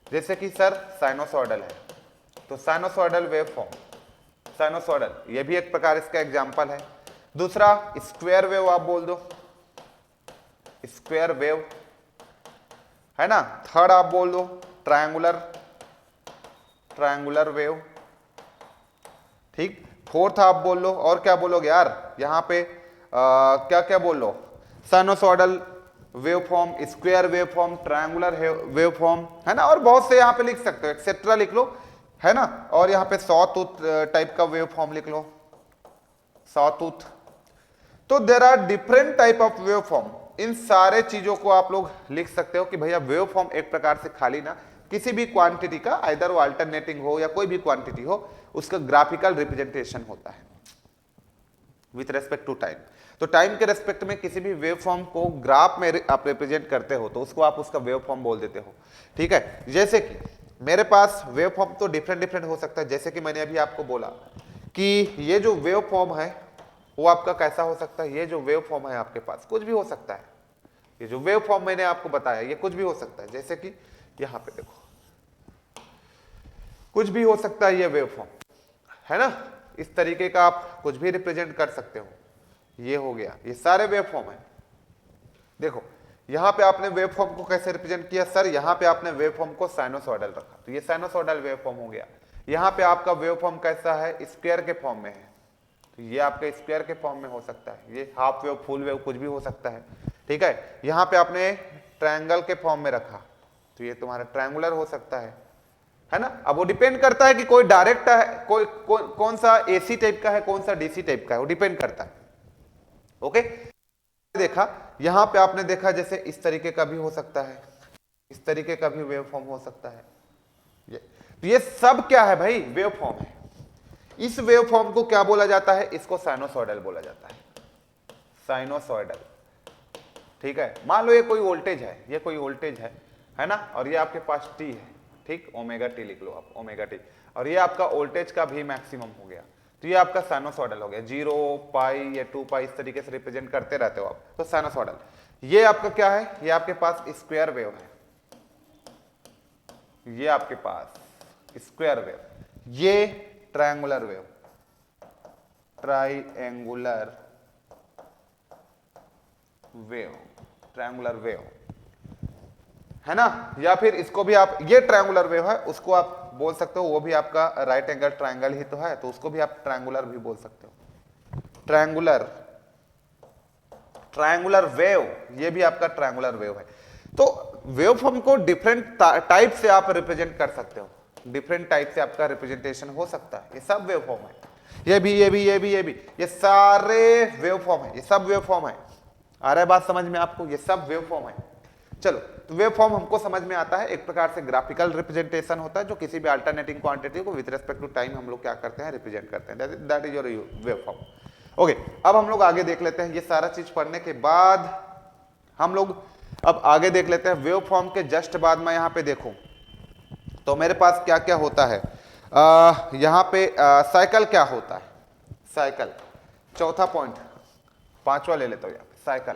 जैसे कि सर साइनोसॉइडल है, तो साइनोसॉइडल वेव फॉर्म, साइनोसॉइडल ये भी एक प्रकार इसका एग्जांपल है। दूसरा स्क्वायर वेव आप बोल दो, स्क्वायर वेव, है ना। थर्ड आप बोल दो ट्रायंगुलर, ट्रायंगुलर वेव, ठीक। फोर्थ आप बोल लो, और क्या बोलोगे यार यहां पे क्या क्या बोल लो? Sinusoidal wave form, square wave form, triangular wave form, है ना। और बहुत से यहां पे लिख सकते हो, एक्सेट्रा लिख लो, है ना। और यहां पे सॉ टूथ टाइप का वेव फॉर्म लिख लो, सॉ टूथ। तो there are different type of wave form. इन सारे चीजों को आप लोग लिख सकते हो कि भैया वेव फॉर्म एक प्रकार से खाली ना किसी भी क्वांटिटी का, आइदर वो अल्टरनेटिंग हो या कोई भी क्वांटिटी हो, उसका ग्राफिकल रिप्रेजेंटेशन होता है विथ रेस्पेक्ट टू टाइम। तो टाइम के रेस्पेक्ट में किसी भी वेव फॉर्म को ग्राफ में आप रिप्रेजेंट करते हो तो उसको आप उसका वेव फॉर्म बोल देते हो, ठीक है। जैसे कि मेरे पास वेव फॉर्म तो डिफरेंट डिफरेंट हो सकता है। जैसे कि मैंने अभी आपको बोला कि ये जो वेव फॉर्म है वो आपका कैसा हो सकता है? ये जो वेव फॉर्म है आपके पास कुछ भी हो सकता है। ये जो वेव फॉर्म मैंने आपको बताया ये कुछ भी हो सकता है। जैसे कि यहां पे देखो, कुछ भी हो सकता है ये वेव फॉर्म, है ना। इस तरीके का आप कुछ भी रिप्रेजेंट कर सकते हो। ये हो गया, ये सारे वेव फॉर्म है। देखो यहां पे आपने वेव फॉर्म को कैसे रिप्रेजेंट किया? सर यहां पे आपने वेव फॉर्म को साइनोसॉइडल रखा, तो ये साइनोसॉइडल वेव फॉर्म हो गया। यहां पे आपका वेव फॉर्म कैसा है? स्क्वायर के फॉर्म में है, तो ये आपका स्क्वायर के फॉर्म में हो सकता है। ये हाफ वेव, फुल वेव कुछ भी हो सकता है, ठीक है। यहां पे आपने ट्रायंगल के फॉर्म में रखा तो ये तुम्हारा ट्रायंगुलर हो सकता है ना। अब वो डिपेंड करता है कि कोई डायरेक्ट है, कौन सा एसी टाइप का है, कौन सा डीसी टाइप का है, वो डिपेंड करता है। ओके, देखा यहां पे आपने देखा जैसे इस तरीके का भी हो सकता है, इस तरीके का भी वेव फॉर्म हो सकता है। तो ये सब क्या है भाई? वेव फॉर्म है। इस वेव फॉर्म को क्या बोला जाता है? इसको साइनोसॉइडल बोला जाता है, साइनोसॉइडल, ठीक है। मान लो ये कोई वोल्टेज है, ये कोई वोल्टेज है ना, और ये आपके पास टी है, ठीक, ओमेगा टी लिख लो आप, ओमेगा टी, और ये आपका वोल्टेज का भी मैक्सिमम हो गया, तो ये आपका साइनोसॉइडल हो गया। 0 पाई या 2 पाई इस तरीके से रिप्रेजेंट करते रहते हो आप, तो साइनोसॉइडल। ये आपका क्या है? ये आपके पास स्क्वायर वेव है, ये आपके पास स्क्वायर वेव, ये triangular wave, triangular wave, triangular wave, है ना। या फिर इसको भी आप, ये ट्रायंगुलर वेव है, उसको आप बोल सकते हो, वो भी आपका राइट एंगल ट्रायंगल ही तो है, तो उसको भी आप ट्रायंगुलर भी बोल सकते हो, ट्रायंगुलर, ट्रायंगुलर वेव, ये भी आपका ट्रायंगुलर वेव है। तो वेव फॉर्म को डिफरेंट टाइप से आप रिप्रेजेंट कर सकते हो, डिफरेंट टाइप से आपका रिप्रेजेंटेशन हो सकता है। ये सब वेव फॉर्म है, ये भी, ये भी, ये भी, ये भी, ये सारे वेव फॉर्म है, ये सब वेव फॉर्म है। आ रहा है बात समझ में आपको? ये सब वेव फॉर्म है। चलो, तो वेव फॉर्म हमको समझ में आता है, एक प्रकार से ग्राफिकल रिप्रेजेंटेशन होता है जो किसी भी अल्टरनेटिंग क्वांटिटी को विद रिस्पेक्ट टू टाइम हम लोग क्या करते हैं, रिप्रेजेंट करते हैं। That is your wave form. Okay, अब हम लोग आगे देख लेते हैं। ये सारा चीज पढ़ने के बाद हम लोग अब आगे देख लेते हैं। वेव फॉर्म के जस्ट बाद मैं यहाँ पे देखूं तो मेरे पास क्या क्या होता है। यहाँ पे साइकिल क्या होता है, साइकिल, चौथा पॉइंट, पांचवा ले लेता हूं यहाँ पे, साइकिल।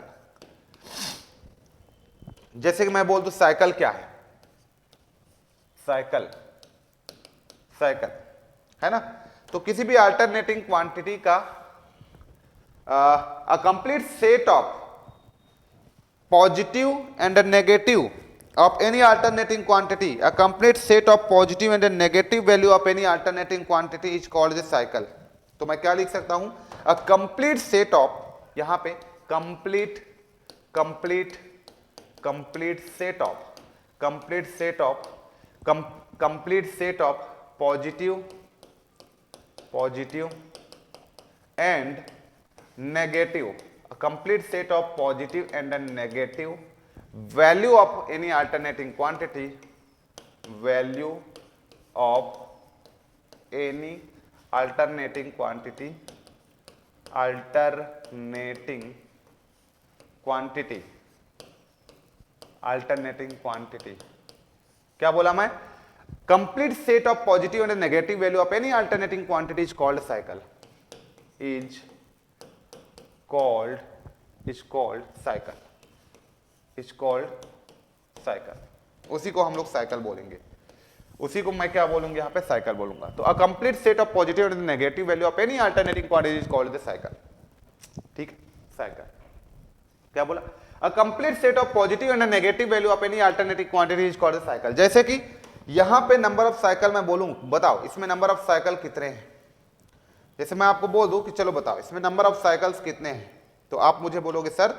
जैसे कि मैं बोल दूं साइकिल क्या है, साइकिल, साइकिल है ना। तो किसी भी अल्टरनेटिंग क्वांटिटी का a complete set of positive and a negative of any alternating quantity, a complete set of positive and a negative value of any alternating quantity is called the cycle। तो मैं क्या लिख सकता हूं, a complete set of, यहां पे complete set of positive and negative, a complete set of positive and a negative value of any alternating quantity, value of any alternating quantity, alternating quantity, क्या बोला मैं, complete set of positive and a negative value of any alternating quantity is called cycle, is called cycle। उसी को हम लोग cycle बोलेंगे, उसी को मैं क्या बोलूंगा यहाँ पे, साइकिल बोलूंगा। तो a complete set of positive and negative value of any alternating quantity is called the cycle. ठीक है, साइकिल क्या बोला, a complete set of positive and negative value of any alternating quantity is called the cycle. जैसे कि यहाँ पे number of cycle मैं बोलूं, बताओ इसमें नंबर ऑफ साइकिल कितने हैं। जैसे मैं आपको बोल दूं कि चलो बताओ इसमें नंबर ऑफ साइकिल्स कितने हैं, तो आप मुझे बोलोगे सर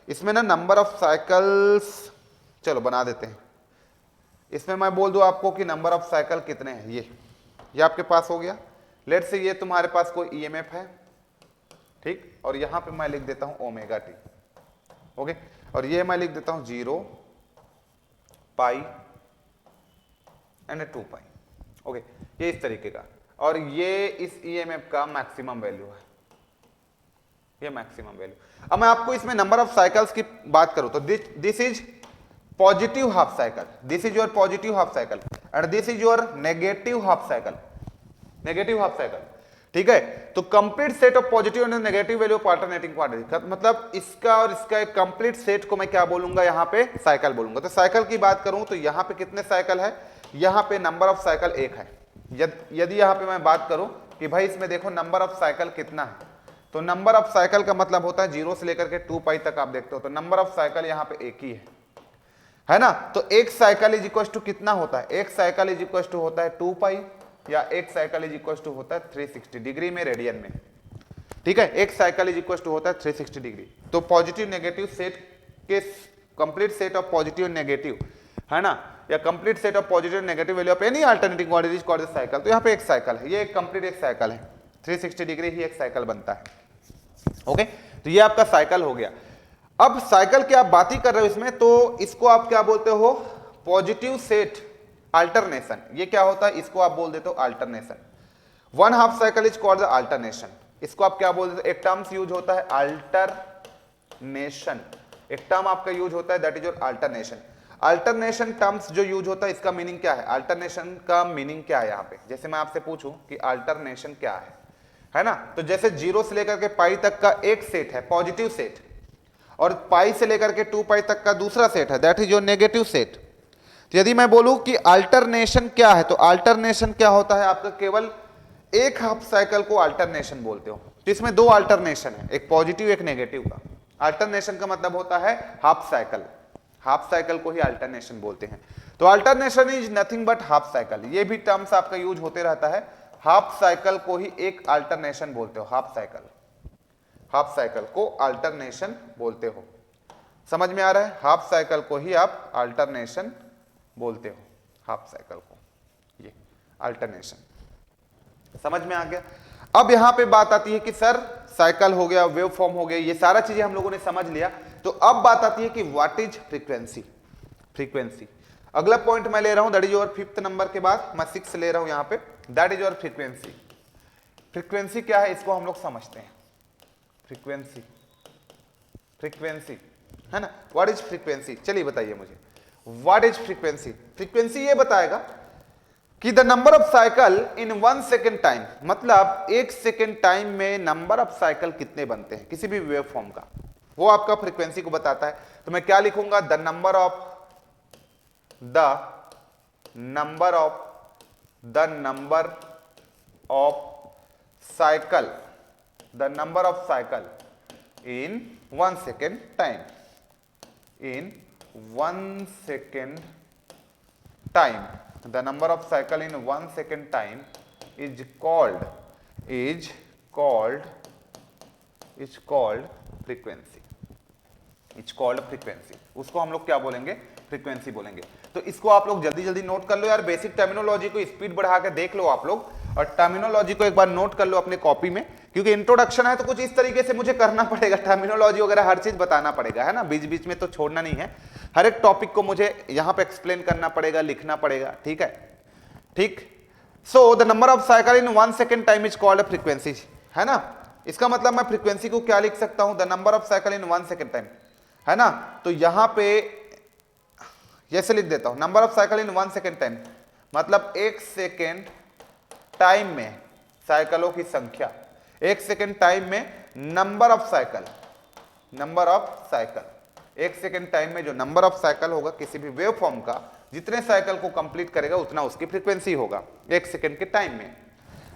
इसमें ना नंबर ऑफ साइकिल्स, चलो बना देते हैं। इसमें मैं बोल दूं आपको कि नंबर ऑफ साइकिल कितने हैं, ये आपके पास हो गया। लेट से ये तुम्हारे पास कोई ईएमएफ है, ठीक, और यहां पे मैं लिख देता हूं ओमेगा टी, ओके, और ये मैं लिख देता हूं 0 पाई एंड 2 पाई, ओके, ये इस तरीके का। और ये इस ईएमएफ का मैक्सिमम वैल्यू है, ये मैक्सिमम वैल्यू। अब मैं आपको इसमें नंबर ऑफ साइकिल्स की बात करूं तो this is positive half cycle, this is your positive half cycle and this is your negative half cycle, negative half cycle. ठीक है, तो complete set of positive and negative value of alternating quantity, मतलब इसका और इसका एक complete set को मैं क्या बोलूंगा, यहाँ पे साइकिल बोलूंगा। तो साइकिल की बात करूं तो यहाँ पे कितने साइकिल है, यहाँ पे नंबर ऑफ साइकिल 1 है। यदि यहाँ पे मैं बात करूं कि भाई इसमें देखो नंबर ऑफ साइकिल कितना है, तो नंबर ऑफ साइकिल का मतलब होता है 0 से लेकर के 2 पाई तक आप देखते हो, तो नंबर ऑफ साइकिल यहाँ पे एक ही है ना। तो एक साइकिल इज इक्वल टू कितना होता है, एक साइकिल इज इक्वल टू होता है 2 पाई, या एक साइकिल इज इक्वल टू होता है 360 डिग्री में, रेडियन में। ठीक है, एक साइकिल इज इक्वल टू होता है 360 डिग्री। तो पॉजिटिव नेगेटिव सेट के complete set of positive negative, है ना, या complete set of positive negative value of any alternating quantity is called the cycle. तो यहाँ पे एक साइकिल है, ये एक कंप्लीट एक साइकिल है, 360 डिग्री ही एक साइकिल बनता है। ओके, तो ये आपका साइकिल हो गया। अब साइकिल की आप बात ही कर रहे हो इसमें, तो इसको आप क्या बोलते हो, पॉजिटिव सेट अल्टरनेशन। ये क्या होता है, इसको आप बोल देते हो alternation. 1 half cycle is called the alternation. इसको आप क्या बोल देते हो, एक टर्म्स यूज होता है अल्टरनेशन, एक टर्म आपका यूज होता है that is your alternation. Alternation terms जो यूज होता है इसका मीनिंग क्या है, अल्टरनेशन का मीनिंग क्या है यहाँ पे। जैसे मैं आपसे पूछूं कि अल्टरनेशन क्या है ना, तो जैसे 0 से लेकर के पाई तक का एक सेट है पॉजिटिव सेट, और पाई से लेकर के 2 पाई तक का दूसरा सेट है that is your negative set. तो यदि मैं बोलूं कि अल्टरनेशन क्या है, तो अल्टरनेशन क्या होता है आपका, केवल एक हाफ साइकिल को अल्टरनेशन बोलते हो। तो इसमें 2 अल्टरनेशन है, एक पॉजिटिव एक नेगेटिव का। अल्टरनेशन का मतलब होता है हाफ साइकिल, हाफ साइकिल को ही अल्टरनेशन बोलते हैं। तो alternation is nothing but half cycle, ये भी टर्म्स आपका यूज होते रहता है। हाफ साइकिल को ही एक अल्टरनेशन बोलते हो, हाफ साइकिल। हाफ साइकिल को अल्टरनेशन बोलते हो। समझ में आ रहा है? हाफ साइकिल को ही आप अल्टरनेशन बोलते हो, हाफ साइकिल को, ये अल्टरनेशन। समझ में आ गया? अब यहां पे बात आती है कि सर साइकिल हो गया, वेव फॉर्म हो गया, ये सारा चीजें हम लोगों ने समझ लिया। तो अब बात आती है कि व्हाट इज फ्रीक्वेंसी। फ्रीक्वेंसी अगला पॉइंट मैं ले रहा हूं, that is your 5th number के बाद मैं 6 ले रहा हूं यहां पे, that is your frequency. Frequency क्या है इसको हम लोग समझते हैं। फ्रीक्वेंसी, फ्रीक्वेंसी है ना, व्हाट इज फ्रीक्वेंसी, चलिए बताइए मुझे व्हाट इज फ्रीक्वेंसी। फ्रीक्वेंसी ये बताएगा कि the number of cycle in 1 second time, मतलब 1 सेकेंड टाइम में नंबर ऑफ साइकिल कितने बनते हैं किसी भी वेव फॉर्म का, वो आपका फ्रीक्वेंसी को बताता है। तो मैं क्या लिखूंगा, the number of cycle, the number of cycle in 1 second time, in 1 second time, the number of cycle in 1 second time is called frequency, it's called frequency। उसको हम लोग क्या बोलेंगे, फ्रीक्वेंसी बोलेंगे। तो इसको आप लोग जल्दी जल्दी नोट कर लो यार, बेसिक टर्मिनोलॉजी को स्पीड बढ़ा के देख लो आप लोग, और टर्मिनोलॉजी को एक बार नोट कर लो अपने कॉपी में, क्योंकि इंट्रोडक्शन है तो कुछ इस तरीके से मुझे करना पड़ेगा, टर्मिनोलॉजी वगैरह हर चीज बताना पड़ेगा, है ना, बीच बीच में तो छोड़ना नहीं है, हर एक टॉपिक को मुझे यहां पे एक्सप्लेन करना पड़ेगा, लिखना पड़ेगा, ठीक है, ठीक। So the number of cycle in 1 second time is called frequency, है ना। इसका मतलब मैं फ्रीक्वेंसी को क्या लिख सकता हूं, the number of cycle in 1 second time, है ना। तो यहां पे जैसे लिख देता हूं, number of cycle in 1 second time, मतलब 1 सेकेंड टाइम में साइकिलों की संख्या, 1 सेकेंड टाइम में number of cycle, 1 second time में जो नंबर ऑफ साइकिल होगा किसी भी वेव फॉर्म का, जितने साइकिल को कंप्लीट करेगा उतना उसकी फ्रीक्वेंसी होगा 1 सेकेंड के टाइम में,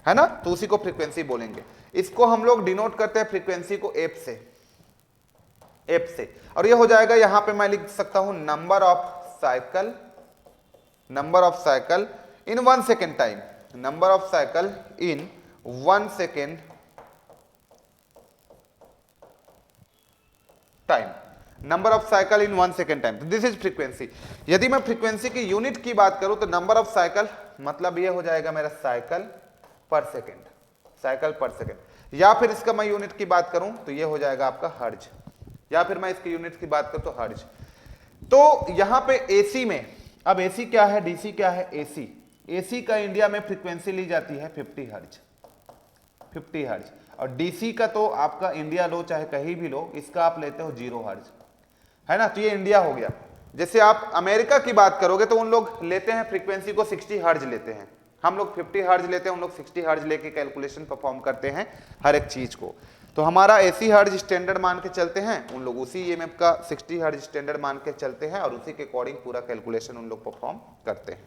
है ना। तो उसी को फ्रीक्वेंसी बोलेंगे। इसको हम लोग डिनोट करते हैं फ्रीक्वेंसी को एफ से, और ये हो जाएगा, यहां पे मैं लिख सकता हूं number of cycle in 1 second time, number of cycle in 1 second time, number of cycle in 1 second time. This is frequency. यदि मैं फ्रीक्वेंसी की यूनिट की बात करूं तो नंबर ऑफ साइकिल मतलब ये हो जाएगा मेरा साइकिल पर सेकेंड, या फिर इसका मैं यूनिट की बात करूं तो ये हो जाएगा आपका हर्ज, या फिर मैं इसकी यूनिट की बात करूं तो हर्ज। तो यहां पे एसी में, अब एसी क्या है, डीसी क्या है, एसी का इंडिया में फ्रीक्वेंसी ली जाती है 50 हर्ज, और डीसी का तो आपका इंडिया लो चाहे कहीं भी लो, इसका आप लेते हो 0 हर्ज, है ना। तो ये इंडिया हो गया। जैसे आप अमेरिका की बात करोगे तो उन लोग लेते हैं फ्रीक्वेंसी को 60 हर्ज लेते हैं, हम लोग 50 हर्ज लेते हैं, उन लोग 60 हर्ज लेके कैलकुलेशन परफॉर्म करते हैं हर एक चीज को। तो हमारा 80 हर्ज स्टैंडर्ड मान के चलते हैं, उन लोग उसी ईएमएफ का 60 हर्ज स्टैंडर्ड मान के चलते हैं, और उसी के अकॉर्डिंग पूरा कैलकुलेशन उन लोग परफॉर्म करते हैं।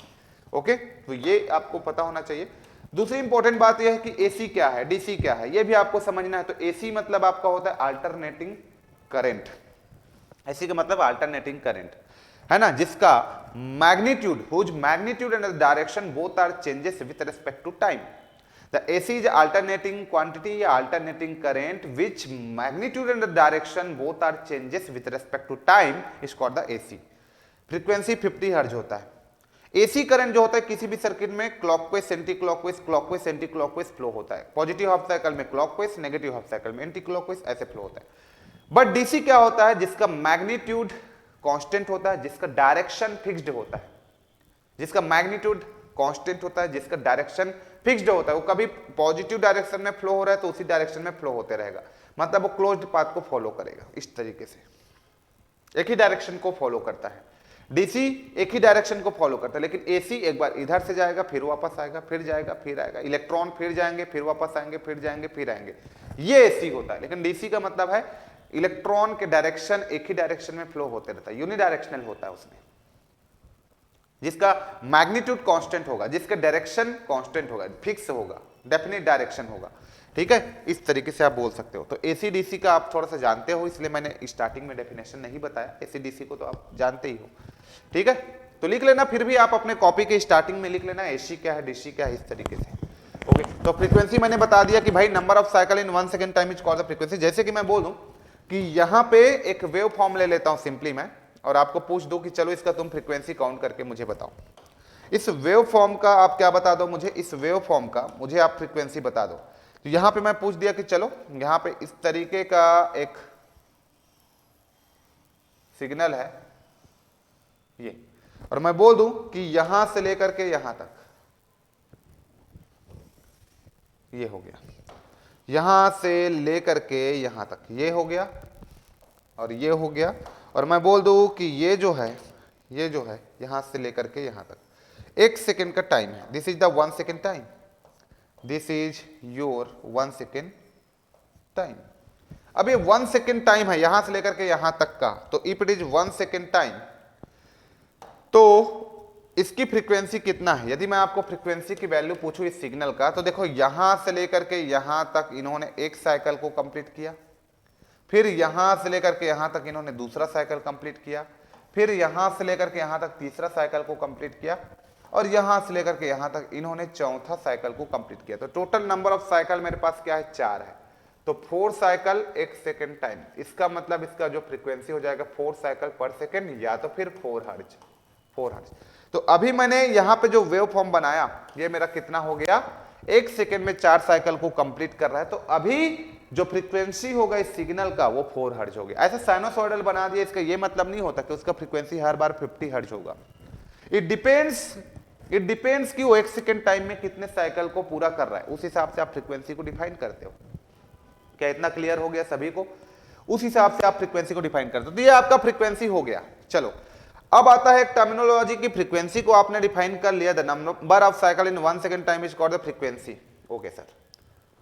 ओके, तो ये आपको पता होना चाहिए। दूसरी इंपॉर्टेंट बात यह है कि एसी क्या है, डीसी क्या है, ये भी आपको समझना है। तो एसी मतलब आपका होता है अल्टरनेटिंग करंट, एसी का मतलब अल्टरनेटिंग करंट, है ना, जिसका magnitude, whose magnitude and direction both are changes with respect to time. The AC is alternating quantity या alternating current which magnitude and the direction both are changes with respect to time is called the AC। Frequency 50 हर्ज होता है। AC current जो होता है किसी भी circuit में clockwise, anti clockwise, clockwise, anti clockwise flow होता है। पॉजिटिव हाफ साइकिल में क्लॉकवाइज, नेगेटिव हाफ साइकिल में एंटी क्लॉकवाइज, ऐसे फ्लो होता है। बट डीसी क्या होता है, जिसका मैग्नीट्यूड कांस्टेंट होता है, जिसका डायरेक्शन फिक्स्ड होता है, जिसका मैग्नीट्यूड कांस्टेंट होता है, जिसका डायरेक्शन फिक्स्ड होता है। वो कभी पॉजिटिव डायरेक्शन में फ्लो हो रहा है तो उसी डायरेक्शन में फ्लो होते रहेगा, मतलब वो क्लोज्ड पाथ को फॉलो करेगा, इस तरीके से एक ही डायरेक्शन को फॉलो करता है। डीसी एक ही डायरेक्शन को फॉलो करता है, लेकिन एसी एक बार इधर से जाएगा, फिर वापस आएगा, फिर जाएगा, फिर आएगा, इलेक्ट्रॉन फिर जाएंगे, फिर वापस आएंगे, फिर जाएंगे, फिर आएंगे, ये एसी होता है। लेकिन डीसी का मतलब है इलेक्ट्रॉन के डायरेक्शन एक ही डायरेक्शन में फ्लो होते रहता है, यूनिडायरेक्शनल होता है उसमें, जिसका मैग्नीट्यूड कांस्टेंट होगा, जिसका डायरेक्शन कांस्टेंट होगा, फिक्स होगा, डेफिनेट डायरेक्शन होगा। ठीक है, इस तरीके से आप बोल सकते हो। तो एसी डीसी का आप थोड़ा सा जानते हो, इसलिए मैंने स्टार्टिंग में डेफिनेशन नहीं बताया। एसी डीसी को तो आप जानते ही हो, ठीक है। तो लिख लेना, फिर भी आप अपने कॉपी के स्टार्टिंग में लिख लेना एसी क्या है, डीसी क्या है, इस तरीके से। ओके, तो तो फ्रीक्वेंसी मैंने बता दिया कि भाई number of cycle in 1 second time is called the frequency. जैसे कि मैं बोल दूं कि यहां पे एक वेव फॉर्म ले लेता हूं सिंपली मैं, और आपको पूछ दूं कि चलो इसका तुम फ्रीक्वेंसी काउंट करके मुझे बताओ। इस वेव फॉर्म का आप क्या बता दो मुझे, इस वेव फॉर्म का मुझे आप फ्रीक्वेंसी बता दो। तो यहां पे मैं पूछ दिया कि चलो यहां पे इस तरीके का एक सिग्नल है ये, और मैं बोल दूं कि यहां से लेकर के यहां तक ये हो गया, यहां से लेकर के यहां तक ये हो गया और ये हो गया, और मैं बोल दूं कि ये जो है यहां से लेकर के यहां तक 1 सेकेंड का टाइम है। This is the 1 second time, this is your 1 second time. अब ये 1 सेकेंड टाइम है यहां से लेकर के यहां तक का, तो if it is 1 second time तो इसकी फ्रीक्वेंसी कितना है। यदि मैं आपको फ्रीक्वेंसी की वैल्यू पूछूं इस सिग्नल का, तो देखो यहां से लेकर के यहां तक इन्होंने एक साइकिल को कंप्लीट किया, फिर यहां से लेकर के यहां तक इन्होंने दूसरा साइकिल कंप्लीट किया, फिर यहां से लेकर के यहां तक तीसरा साइकिल को कंप्लीट किया, और यहां से लेकर के यहां तक इन्होंने चौथा साइकिल को कंप्लीट किया। तो टोटल नंबर ऑफ साइकिल मेरे पास क्या है, 4 है। तो 4 साइकिल 1 सेकेंड टाइम, इसका मतलब इसका जो फ्रीक्वेंसी हो जाएगा 4 साइकिल पर सेकेंड, या तो फिर 4 हर्ट्ज। तो अभी मैंने यहां पे जो वेव फॉर्म बनाया ये मेरा कितना हो गया, 1 सेकेंड में 4 साइकिल को कंप्लीट कर रहा है। तो अभी जो फ्रीक्वेंसी होगा इस सिग्नल का वो 4 हर्ट्ज हो गया। ऐसा साइनोसॉइडल बना दिया, इसका ये मतलब नहीं होता कि उसका फ्रीक्वेंसी हर बार 50 हर्ट्ज होगा। इट डिपेंड्स कि वो 1 सेकेंड टाइम में कितने साइकिल को पूरा कर रहा है, उस हिसाब से आप फ्रीक्वेंसी को डिफाइन करते हो। क्या इतना क्लियर हो गया सभी को? उस हिसाब से आप फ्रीक्वेंसी को डिफाइन करते हो। तो ये आपका फ्रीक्वेंसी हो गया। चलो अब आता है एक टर्मिनोलॉजी की, फ्रीक्वेंसी को आपने डिफाइन कर लिया, the number of cycle in 1 second time is called the frequency. Okay sir,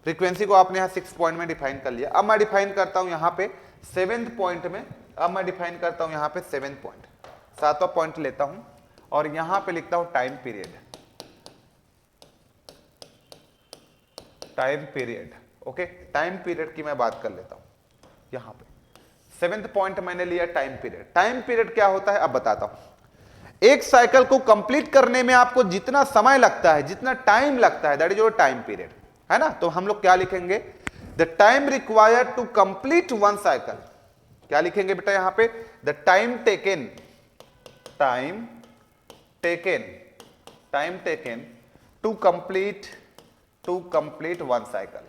frequency को आपने यहां 6 पॉइंट में डिफाइन कर लिया। अब मैं डिफाइन करता हूं यहां पे 7th पॉइंट में, अब मैं डिफाइन करता हूं यहां पे 7th पॉइंट, 7वां पॉइंट लेता हूं और यहां पे लिखता हूं time period. Time period, okay, time period की मैं बात कर लेता हूं। यहां पे 7th पॉइंट मैंने लिया टाइम पीरियड। टाइम पीरियड क्या होता है अब बताता हूं। एक साइकिल को कंप्लीट करने में आपको जितना समय लगता है, जितना टाइम लगता है, that is your time period, है ना। तो हम लोग क्या लिखेंगे, the time required to complete 1 cycle. क्या लिखेंगे बेटा यहां पे, the time taken to complete 1 cycle,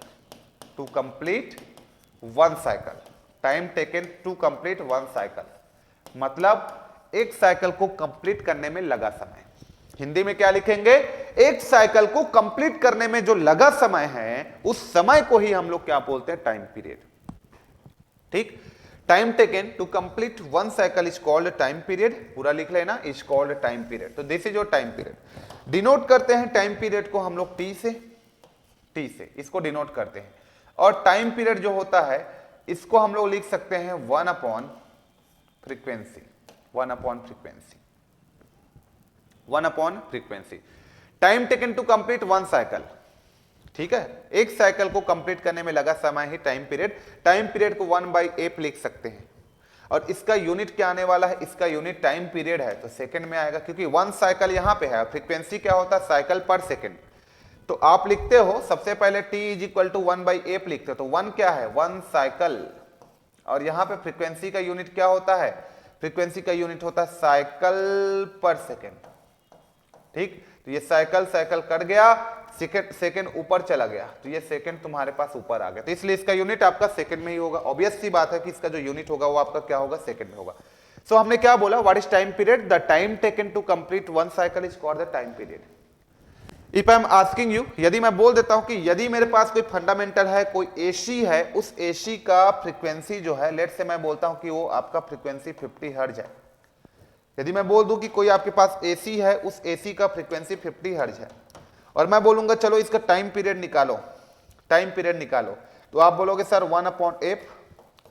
to complete 1 cycle, time taken to complete 1 cycle, मतलब एक साइकिल को कंप्लीट करने में लगा समय। हिंदी में क्या लिखेंगे, एक साइकिल को कंप्लीट करने में जो लगा समय है उस समय को ही हम लोग क्या बोलते हैं, टाइम पीरियड। ठीक, time taken to complete 1 cycle is called time period. पूरा लिख लेना, इज कॉल्ड टाइम पीरियड। तो this is your time period. Denote करते हैं टाइम पीरियड को हम लोग टी से इसको डिनोट करते हैं। और टाइम पीरियड जो होता है इसको हम लोग लिख सकते हैं 1 upon frequency, 1 upon frequency, 1 upon frequency. Time taken to complete 1 cycle, ठीक है, एक साइकिल को कंप्लीट करने में लगा समय ही टाइम पीरियड। टाइम पीरियड को 1/8 लिख सकते हैं, और इसका यूनिट क्या आने वाला है, इसका यूनिट टाइम पीरियड है तो सेकंड में आएगा, क्योंकि 1 साइकिल यहां पे है। फ्रीक्वेंसी क्या होता है, साइकिल पर सेकंड। तो आप लिखते हो सबसे पहले t इज इक्वल टू 1/8 लिखते हो, तो 1 क्या है, 1 साइकिल, और यहां पे फ्रीक्वेंसी का यूनिट क्या होता है, फ्रीक्वेंसी का यूनिट होता है साइकिल पर सेकंड। ठीक, तो ये साइकिल कट गया, सेकंड ऊपर चला गया, तो ये सेकंड तुम्हारे पास ऊपर आ गया, तो इसलिए इसका यूनिट आपका सेकंड में ही होगा। ऑब्वियस सी बात है कि इसका जो यूनिट होगा वो आपका क्या होगा, सेकंड में होगा। सो हमने क्या बोला, what is time period, the time taken to complete 1 cycle is called the time period. If I am asking you, यदि मैं बोल देता हूं कि यदि मेरे पास कोई फंडामेंटल है, कोई एसी है, उस एसी का फ्रीक्वेंसी जो है, लेट से मैं बोलता हूं कि वो आपका फ्रीक्वेंसी 50 हर्ट्ज है। यदि मैं बोल दूं कि कोई आपके पास एसी है, उस एसी का फ्रीक्वेंसी 50 हर्ट्ज है, और मैं बोलूंगा चलो इसका टाइम पीरियड निकालो, टाइम पीरियड निकालो, तो आप बोलोगे सर 1/8।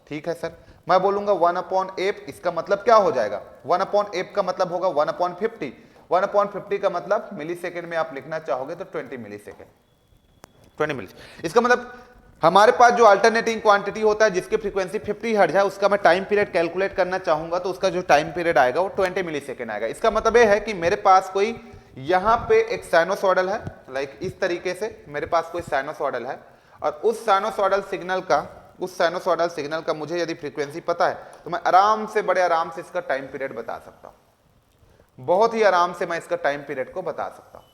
ठीक है सर, मैं बोलूंगा 1/8, इसका मतलब क्या हो जाएगा, 1/8 का मतलब होगा 1/50। 1/50 का मतलब मिली सेकेंड में आप लिखना चाहोगे तो 20 मिली सेकेंड, 20 मिली। इसका मतलब हमारे पास जो अल्टरनेटिंग क्वांटिटी होता है जिसकी फ्रीक्वेंसी 50 हर्ट्ज है, उसका मैं टाइम पीरियड कैलकुलेट करना चाहूंगा तो उसका जो टाइम पीरियड आएगा वो 20 मिली सेकेंड आएगा। इसका मतलब यह है कि मेरे पास कोई यहां पे एक साइनोसॉइडल है, लाइक इस तरीके से मेरे पास कोई साइनोसॉइडल है, और उस साइनोसॉइडल सिग्नल का मुझे यदि फ्रीक्वेंसी पता है तो मैं आराम से, बड़े आराम से इसका टाइम पीरियड बता सकता हूं, बहुत ही आराम से मैं इसका टाइम पीरियड को बता सकता हूं।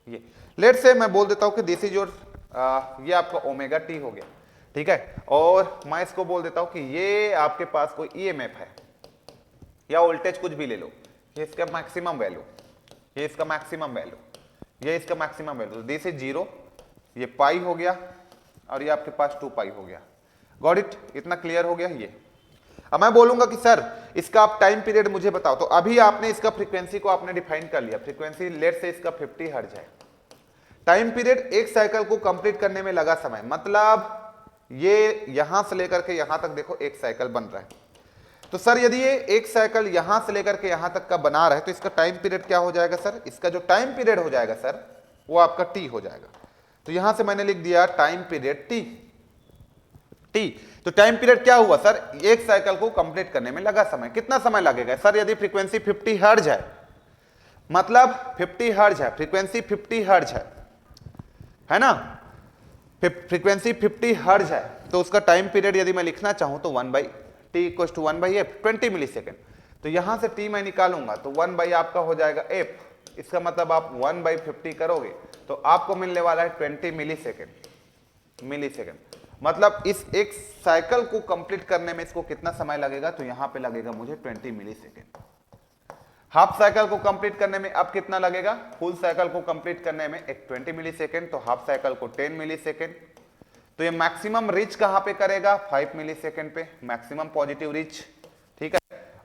ये लेट से मैं बोल देता हूं कि दिस इज योर, ये आपका ओमेगा टी हो गया, ठीक है, और मैं इसको बोल देता हूं कि ये आपके पास कोई ईएमएफ है या वोल्टेज कुछ भी ले लो, ये इसका मैक्सिमम वैल्यू, ये इसका मैक्सिमम वैल्यू, ये इसका मैक्सिमम वैल्यू, दिस इज 0, ये पाई हो गया और ये आपके पास 2 पाई हो गया। Got it? इतना क्लियर हो गया ये। अब मैं बोलूंगा कि सर इसका आप टाइम पीरियड मुझे बताओ, तो अभी आपने इसका फ्रीक्वेंसी को आपने डिफाइन कर लिया, फ्रीक्वेंसी लेट से इसका 50 हर्ट्ज है। टाइम पीरियड एक साइकिल को कंप्लीट करने में लगा समय, मतलब ये यहां से लेकर के यहां तक देखो एक साइकिल बन रहा है, तो सर यदि ये एक साइकिल यहां से लेकर के यहां तक का बना रहा है तो इसका टाइम पीरियड क्या हो जाएगा सर? इसका जो टाइम पीरियड हो जाएगा सर वो आपका टी हो जाएगा। तो यहां से मैंने लिख दिया टाइम पीरियड टी। तो टाइम पीरियड क्या हुआ सर? एक साइकिल को कंप्लीट करने में लगा समय। कितना समय लगेगा सर? यदि फ्रीक्वेंसी 50 हर्ट्ज है, मतलब 50 हर्ट्ज है, फ्रीक्वेंसी 50 हर्ट्ज है ना, फ्रीक्वेंसी 50 हर्ट्ज है, तो उसका टाइम पीरियड यदि मैं लिखना चाहूं तो 1/t equal to 1/f, 20 milli second. तो यहां से t मैं निकालूंगा तो 1 आपका हो जाएगा f, इसका मतलब आप 1/50 करोगे तो आपको मिलने वाला है 20 मिली सेकेंड। मतलब इस एक साइकिल को कंप्लीट करने में इसको कितना समय लगेगा? तो यहां पे लगेगा मुझे 20 मिली सेकेंड। हाफ साइकिल को कंप्लीट करने में अब कितना लगेगा? फुल साइकिल को कंप्लीट करने में एक 20 मिली सेकेंड, तो हाफ साइकिल को 10 मिली सेकेंड। तो ये मैक्सिमम रीच कहां पे करेगा? 5 मिली सेकेंड पे, मैक्सिमम पॉजिटिव रीच, ठीक है।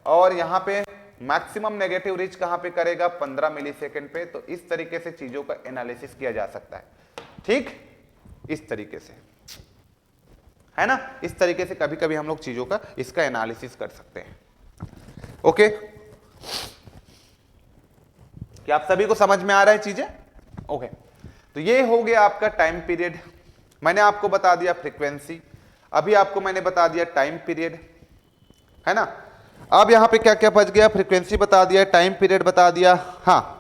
और यहां पे मैक्सिमम नेगेटिव रीच कहां पे करेगा? 15 मिली सेकेंड पे। तो इस तरीके से चीजों का एनालिसिस किया जा सकता है, ठीक, इस तरीके से, है ना, इस तरीके से कभी कभी हम लोग चीजों का इसका एनालिसिस कर सकते हैं। ओके, क्या आप सभी को समझ में आ रहा है चीजें? ओके, तो ये हो गया आपका टाइम पीरियड। मैंने आपको बता दिया फ्रीक्वेंसी, अभी आपको मैंने बता दिया टाइम पीरियड, है ना। अब यहां पे क्या क्या बच गया? फ्रीक्वेंसी बता दिया, टाइम पीरियड बता दिया। हाँ,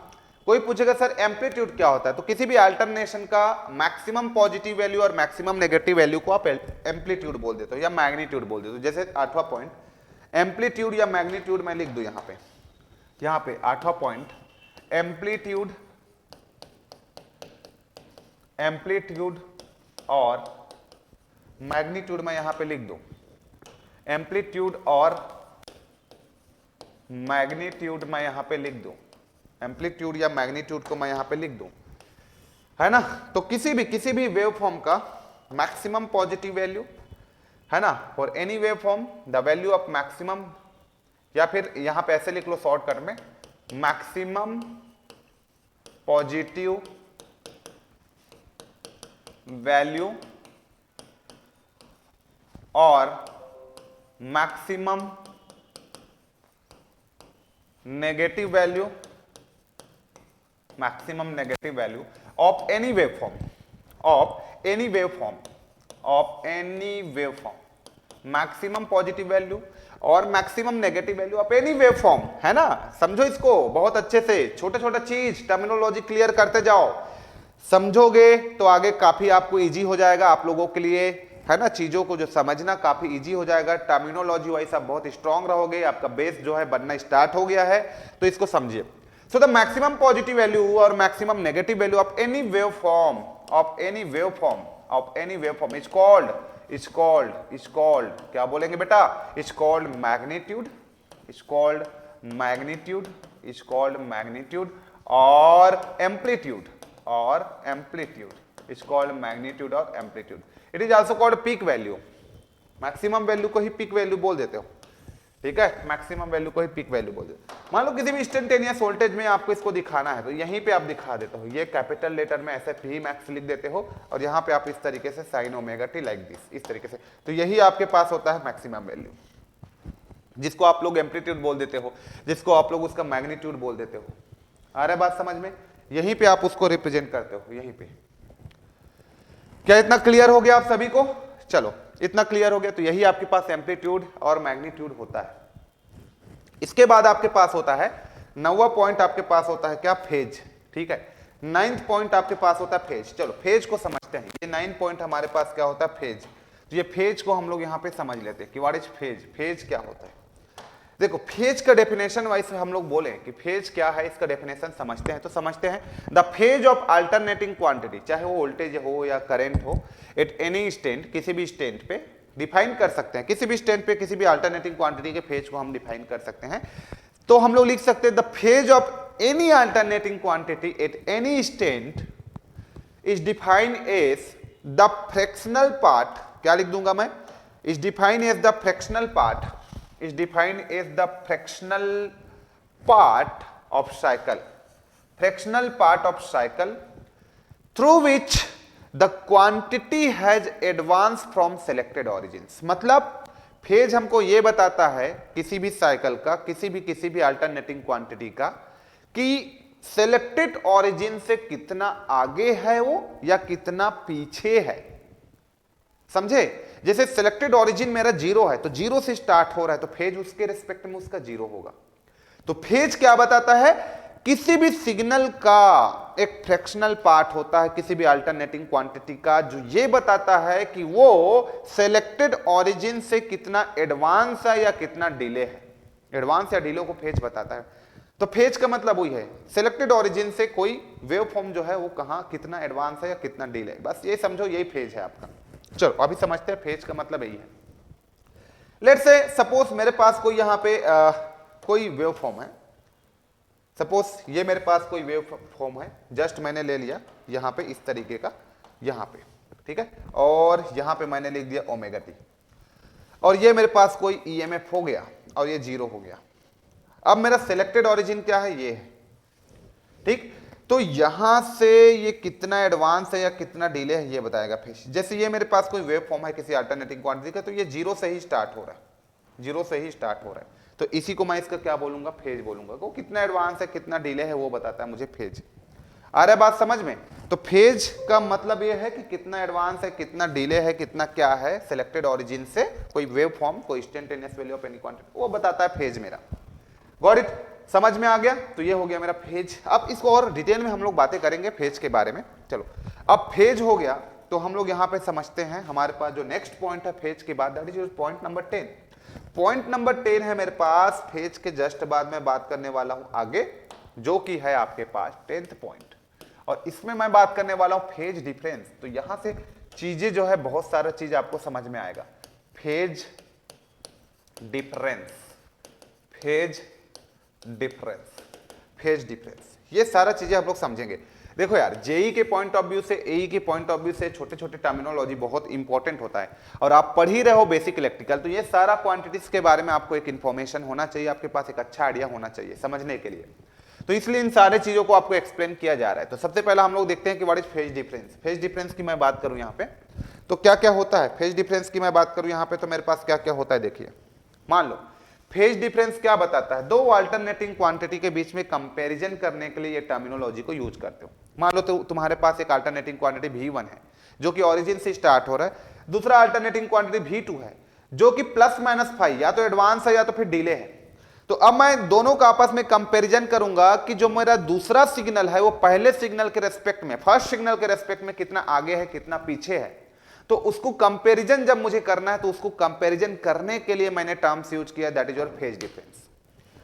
कोई पूछेगा सर एम्पलीट्यूड क्या होता है? तो किसी भी अल्टरनेशन का मैक्सिमम पॉजिटिव वैल्यू और मैक्सिमम नेगेटिव वैल्यू को आप एम्पलीट्यूड बोल देते हो या मैग्नीट्यूड बोल देते हो। जैसे 8वां पॉइंट एम्पलीट्यूड या मैग्नीट्यूड मैं लिख दूं यहां पे 8वां पॉइंट एम्पलीट्यूड और मैग्नीट्यूड मैं यहां पे लिख दूं, एम्पलीट्यूड और मैग्नीट्यूड मैं यहां पे लिख दूं, एम्पलीट्यूड या मैग्नीट्यूड को मैं यहां पे लिख दूं, है ना। तो किसी भी वेव फॉर्म का मैक्सिमम पॉजिटिव वैल्यू, है ना, for any wave form the value of maximum, या फिर यहां पे ऐसे लिख लो शॉर्टकट में, मैक्सिमम पॉजिटिव वैल्यू और maximum negative value, maximum negative value of any wave form, maximum positive value और maximum negative value of any wave form, है ना। समझो इसको बहुत अच्छे से, छोटे छोटे चीज टर्मिनोलॉजी क्लियर करते जाओ, समझोगे तो आगे काफी आपको इजी हो जाएगा आप लोगों के लिए, है ना। चीजों को जो समझना काफी इजी हो जाएगा, टर्मिनोलॉजी वाइज आप बहुत स्ट्रांग रहोगे, आपका बेस जो है बनना स्टार्ट हो गया है, तो इसको समझिए। So the maximum positive value और maximum negative value of any wave form is called क्या बोलेंगे बेटा? Is called magnitude, is called magnitude और एम्पलीट्यूड इज कॉल्ड मैग्नीट्यूड और amplitude. It is also called peak value, maximum value को ही peak value बोल देते हो, ठीक है, मैक्सिमम वैल्यू को ही पीक वैल्यू बोल देते हो। मान लो किसी भी इंस्टेंटेनियस वोल्टेज में आपको इसको दिखाना है तो यहीं पे आप दिखा देते हो, ये कैपिटल लेटर में ऐसे पी मैक्स लिख देते हो और यहाँ पे आप इस तरीके से sign omega T like this, इस तरीके से, तो यही आपके पास होता है मैक्सिमम वैल्यू, जिसको आप लोग एम्पलीट्यूड बोल देते हो, जिसको आप लोग उसका मैग्नीट्यूड बोल देते हो। आ रहा है बात समझ में? यहीं पे आप उसको रिप्रेजेंट करते हो, यहीं पे। क्या इतना क्लियर हो गया आप सभी को? चलो, इतना क्लियर हो गया। तो यही आपके पास एम्पलीट्यूड और मैग्नीट्यूड होता है। इसके बाद आपके पास होता है 9वां पॉइंट, आपके पास होता है क्या? फेज। ठीक है। 9th पॉइंट आपके पास होता है फेज। चलो फेज को समझते हैं। ये 9 पॉइंट हमारे पास क्या होता है, फेज। तो ये फेज को हम लोग यहाँ पे समझ लेते हैं कि व्हाट इज फेज। फेज क्या होता है, देखो फेज का डेफिनेशन वाइज हम लोग बोले कि फेज क्या है, इसका डेफिनेशन समझते हैं। तो समझते हैं, the phase of alternating quantity, चाहे वो वोल्टेज हो या करंट हो, एट एनी स्टैंड, किसी भी स्टैंड पे डिफाइन कर सकते हैं। किसी भी स्टैंड पे किसी भी अल्टरनेटिंग क्वांटिटी के फेज को हम डिफाइन कर सकते हैं। तो हम लोग लिख सकते हैं the phase of any alternating quantity at any stand is defined as the fractional part, क्या लिख दूंगा मैं, is defined as the fractional part, is defined as the fractional part of cycle, fractional part of cycle through which the quantity has advanced from selected origins। मतलब phase हमको ये बताता है किसी भी साइकिल का, किसी भी अल्टरनेटिंग क्वांटिटी का, कि सेलेक्टेड ओरिजिन से कितना आगे है वो या कितना पीछे है। समझे, जैसे सिलेक्टेड ओरिजिन मेरा 0 है तो 0 से स्टार्ट हो रहा है, तो फेज उसके रिस्पेक्ट में उसका 0 होगा। तो फेज क्या बताता है, किसी भी सिग्नल का एक फ्रैक्शनल पार्ट होता है किसी भी अल्टरनेटिंग क्वांटिटी का, जो ये बताता है कि वो सिलेक्टेड ओरिजिन से कितना एडवांस है या कितना डिले है। एडवांस या डिले को फेज बताता है। तो फेज का मतलब वही है, सिलेक्टेड ओरिजिन से कोई वेव फॉर्म जो है वो कहां कितना एडवांस है या कितना डिले है, बस ये समझो, यही फेज है आपका। चलो अभी समझते हैं फेज का मतलब यही है। लेट्स से सपोज मेरे पास कोई यहां पे कोई वेव फॉर्म है। सपोज ये मेरे पास कोई वेव फॉर्म है, जस्ट मैंने ले लिया यहां पे इस तरीके का, यहां पे, ठीक है, और यहां पे मैंने लिख दिया ओमेगा टी, और ये मेरे पास कोई ईएमएफ हो गया और ये 0 हो गया। अब मेरा सिलेक्टेड ओरिजिन क्या है, ये है, ठीक। तो यहां से ये कितना एडवांस है या कितना डिले है ये बताएगा फेज। जैसे ये मेरे पास कोई वेव फॉर्म है किसी अल्टरनेटिंग क्वांटिटी का, तो ये 0 से ही स्टार्ट हो रहा है, 0 से ही स्टार्ट हो रहा है, तो इसी को मैं इसका क्या बोलूंगा, फेज बोलूंगा। वो कितना एडवांस है कितना डिले है वो बताता है मुझे फेज। आ रहा है बात समझ में। तो फेज का मतलब ये है कि कितना एडवांस है कितना डिले है कितना क्या है सिलेक्टेड ओरिजिन से कोई वेव फॉर्म, कोई instantaneous value of any quantity, वो बताता है फेज मेरा। गॉट इट, समझ में आ गया। तो ये हो गया मेरा फेज। अब इसको और डिटेल में हम लोग बातें करेंगे फेज के बारे में। चलो अब फेज हो गया तो हम लोग यहां पे समझते हैं हमारे पास जो नेक्स्ट पॉइंट है फेज के बाद, that is point number 10। Point number 10 है मेरे पास, फेज के जस्ट बाद में बात करने वाला हूं आगे, जो कि है आपके पास 10th पॉइंट, और इसमें मैं बात करने वाला हूं फेज डिफरेंस। तो यहां से चीजें जो है बहुत सारा चीज आपको समझ में आएगा। Phase difference, phase difference, phase difference, ये सारा चीजें हम लोग समझेंगे। देखो यार, जेई के पॉइंट ऑफ व्यू से, एई के पॉइंट ऑफ व्यू से छोटे छोटे टर्मिनोलॉजी बहुत इंपॉर्टेंट होता है, और आप पढ़ ही रहे हो बेसिक इलेक्ट्रिकल, तो ये सारा क्वांटिटीज के बारे में आपको एक इंफॉर्मेशन होना चाहिए, आपके पास एक अच्छा आइडिया होना चाहिए समझने के लिए। तो इसलिए इन सारे चीजों को आपको एक्सप्लेन किया जा रहा है। तो सबसे पहला हम लोग देखते हैं कि what is phase difference. Phase difference की मैं बात करूं यहाँ पे तो क्या क्या होता है, फेज डिफरेंस की मैं बात करूं यहाँ पे तो मेरे पास क्या क्या होता है। देखिए, मान लो फेज डिफरेंस क्या बताता है, दो अल्टरनेटिंग क्वांटिटी के बीच में कंपैरिजन करने के लिए ये टर्मिनोलॉजी को यूज करते हो। मान लो तो तुम्हारे पास एक अल्टरनेटिंग क्वांटिटी V1 है जो कि ओरिजिन से स्टार्ट हो रहा है, दूसरा अल्टरनेटिंग क्वांटिटी V2 है जो कि +-5 या तो एडवांस है या तो फिर डिले है। तो अब मैं दोनों का आपस में कंपैरिजन करूंगा कि जो मेरा दूसरा सिग्नल है वो पहले सिग्नल के रेस्पेक्ट में, फर्स्ट सिग्नल के रेस्पेक्ट में कितना आगे है कितना पीछे है। तो उसको कंपैरिजन जब मुझे करना है तो उसको कंपैरिजन करने के लिए मैंने टर्म्स यूज किया, that is your phase difference,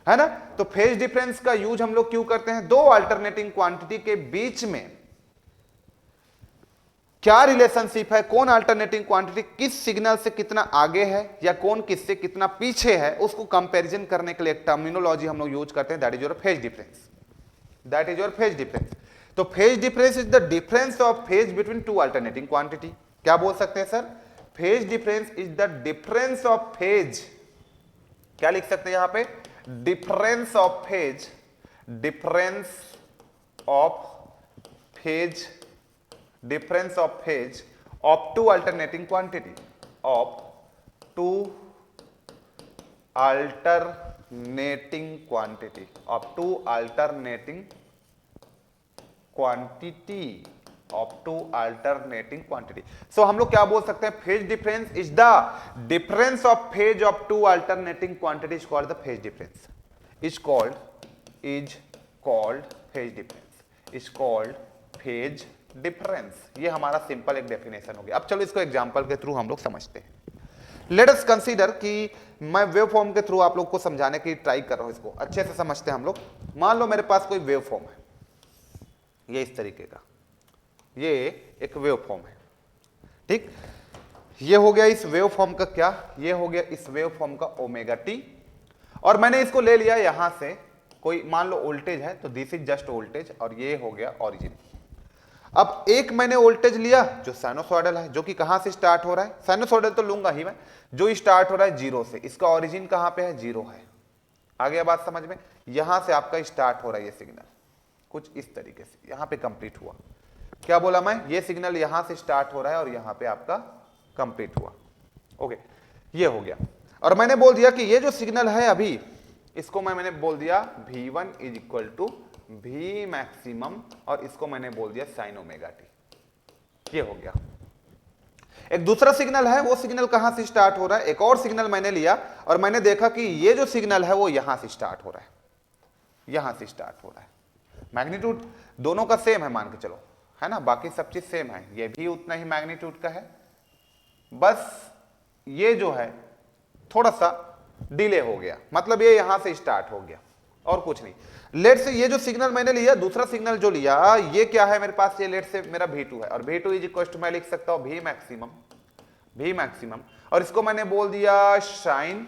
है ना। तो फेज डिफरेंस का यूज हम लोग क्यों करते हैं, दो अल्टरनेटिंग क्वांटिटी के बीच में क्या रिलेशनशिप है, कौन अल्टरनेटिंग क्वांटिटी किस सिग्नल से कितना आगे है या कौन किससे कितना पीछे है, उसको कंपैरिजन करने के लिए एक टर्मिनोलॉजी हम लोग यूज करते हैं, that is your phase difference, that is your phase difference. तो phase difference is the difference of phase between two alternating quantity. क्या बोल सकते हैं sir, phase difference is the difference of phase, क्या लिख सकते हैं यहां पे, difference of phase, difference of phase, difference of phase of two alternating quantity, of two alternating quantity, of two alternating quantity, of two alternating quantity. सो हम लोग क्या बोल सकते हैं, phase difference is the difference of phase of two alternating quantity is called the phase difference, is called phase difference, is called phase difference. ये हमारा simple एक definition हो गया। अब चलो इसको एग्जांपल के थ्रू हम लोग समझते हैं। लेट अस कंसीडर कि मैं वेव फॉर्म के थ्रू आप लोग को समझाने की ट्राई कर रहा हूं, इसको अच्छे से समझते हैं हम लोग। मान लो मेरे पास कोई वेव फॉर्म है, ये इस तरीके का, ये एक वेव फॉर्म है, ठीक। ये हो गया इस वेव फॉर्म का क्या, ये हो गया इस वेव फॉर्म का ओमेगा टी, और मैंने इसको ले लिया यहां से कोई मान लो वोल्टेज है, तो दिस इज जस्ट वोल्टेज, और ये हो गया ओरिजिन। अब एक मैंने वोल्टेज लिया जो साइनोसॉइडल है, जो कि कहां से स्टार्ट हो रहा है, साइनोसॉइडल तो लूंगा ही मैं, जो स्टार्ट हो रहा है जीरो से, इसका ओरिजिन कहां पे है, जीरो है। आ गया बात समझ में। यहां से आपका स्टार्ट हो रहा है ये सिग्नल कुछ इस तरीके से, यहां पे कंप्लीट हुआ। क्या बोला मैं, ये सिग्नल यहां से स्टार्ट हो रहा है और यहां पे आपका कंप्लीट हुआ। ओके, ये हो गया। और मैंने बोल दिया कि ये जो सिग्नल है अभी, इसको मैंने बोल दिया V1 is equal to V maximum, और इसको मैंने बोल दिया साइन ओमेगा टी। ये हो गया। एक दूसरा सिग्नल है, वो सिग्नल कहां से स्टार्ट हो रहा है, एक और सिग्नल मैंने लिया और मैंने देखा कि ये जो सिग्नल है वो यहां से स्टार्ट हो रहा है, यहां से स्टार्ट हो रहा है। मैग्नीट्यूड दोनों का सेम है मान के चलो, है ना, बाकी सब चीज सेम है, ये भी उतना ही मैग्नीट्यूड का है, बस ये जो है थोड़ा सा डिले हो गया, मतलब ये यहां से स्टार्ट हो गया और कुछ नहीं। लेट से ये जो सिग्नल मैंने लिया, दूसरा सिग्नल जो लिया, ये क्या है मेरे पास, ये लेट से मेरा V2 है, और V2 इज इक्वल टू मैं लिख सकता हूं V मैक्सिमम, और इसको मैंने बोल दिया साइन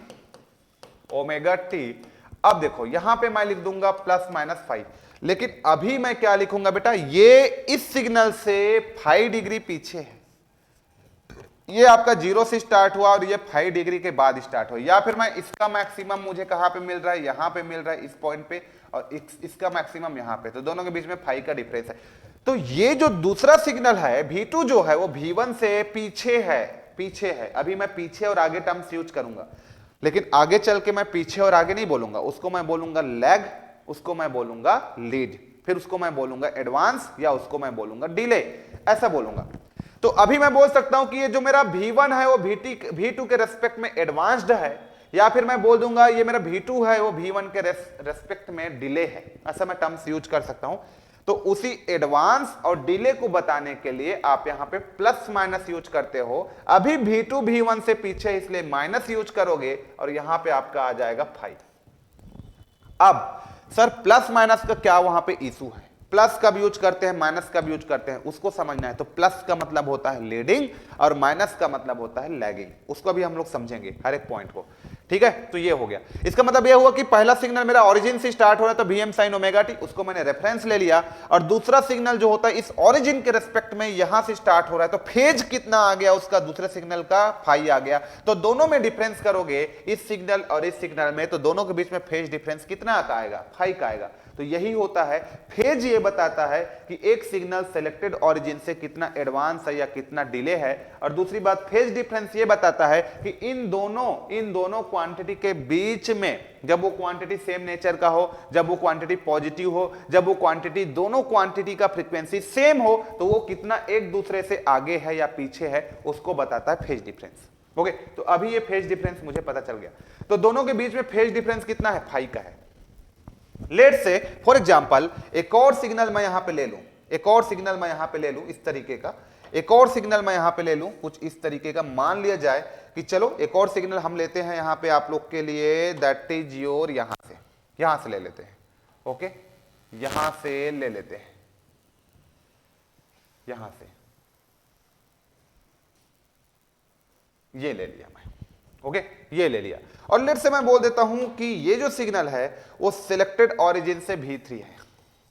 ओमेगा टी। अब देखो यहां पे मैं लिख दूंगा ±5, लेकिन अभी मैं क्या लिखूंगा बेटा, ये इस सिग्नल से 5 डिग्री पीछे है, ये आपका 0 से स्टार्ट हुआ और ये 5 डिग्री के बाद स्टार्ट हुआ, या फिर मैं इसका मैक्सिमम मुझे कहां पे मिल रहा है, यहां पे मिल रहा है इस पॉइंट पे, और इसका मैक्सिमम यहां पे, तो दोनों के बीच में 5 का डिफरेंस है। तो ये जो दूसरा सिग्नल है V2 जो है वो V1 से पीछे है। अभी मैं पीछे और आगे टर्म्स यूज करूंगा, लेकिन आगे चल के मैं पीछे और आगे नहीं बोलूंगा, उसको मैं बोलूंगा लैग, उसको मैं बोलूंगा लीड, फिर उसको मैं बोलूंगा एडवांस, या उसको मैं बोलूंगा डिले, ऐसा बोलूंगा। तो अभी मैं बोल सकता हूं कि ये जो मेरा V1 है वो V2 के रेस्पेक्ट में एडवांस्ड है, या फिर मैं बोल दूंगा ये मेरा V2 है वो V1 के रेस्पेक्ट में डिले है, ऐसा मैं टर्म्स यूज कर सकता हूं। तो उसी एडवांस और डिले को बताने के लिए आप यहां पे प्लस माइनस यूज करते हो। अभी V2 V1 से पीछे, इसलिए माइनस यूज करोगे और यहां पे आपका आ जाएगा 5। अब सर प्लस माइनस का क्या वहां पे इशू है, प्लस कब यूज करते हैं, माइनस कब यूज करते हैं, उसको समझना है। तो प्लस का मतलब होता है लीडिंग और माइनस का मतलब होता है लैगिंग, उसको भी हम लोग समझेंगे हर एक पॉइंट को, ठीक है। तो ये हो गया, इसका मतलब ये हुआ कि पहला सिग्नल मेरा ओरिजिन से स्टार्ट हो रहा है, तो Vm sin ओमेगा टी, उसको मैंने रेफरेंस ले लिया, और दूसरा सिग्नल जो होता है इस ओरिजिन के रेस्पेक्ट में यहां से स्टार्ट हो रहा है, तो फेज कितना आ गया उसका, दूसरे सिग्नल का फाई आ गया। तो दोनों में डिफरेंस करोगे, इस सिग्नल और इस सिग्नल में, तो दोनों के बीच में फेज डिफरेंस कितना का आएगा, फाई का आएगा। तो यही होता है फेज, ये बताता है कि एक सिग्नल सेलेक्टेड ओरिजिन से कितना एडवांस है या कितना डिले है, और दूसरी बात फेज डिफरेंस ये बताता है कि इन दोनों क्वांटिटी के बीच में, जब वो क्वांटिटी सेम नेचर का हो, जब वो क्वांटिटी पॉजिटिव हो, जब वो क्वांटिटी, दोनों क्वांटिटी का फ्रीक्वेंसी सेम हो, तो वो कितना एक दूसरे से आगे है या पीछे है, उसको बताता है फेज डिफरेंस। ओके, तो अभी ये फेज डिफरेंस मुझे पता चल गया। तो दोनों के बीच में फेज डिफरेंस कितना है, 5 का है। लेट से फॉर एग्जांपल एक और सिग्नल मैं यहां पे ले लूं, इस तरीके का एक और सिग्नल मैं यहां पे ले लूं, कुछ इस तरीके का। मान लिया जाए कि चलो एक और सिग्नल हम लेते हैं यहां पे आप लोग के लिए, दैट इज योर, यहां से ले लेते हैं। ओके, यहां से ले लेते हैं, यहां से ये ले लिया मैं। ओके, ये ले लिया, और लेट से मैं बोल देता हूं कि ये जो सिग्नल है वो सिलेक्टेड ओरिजिन से V3 है,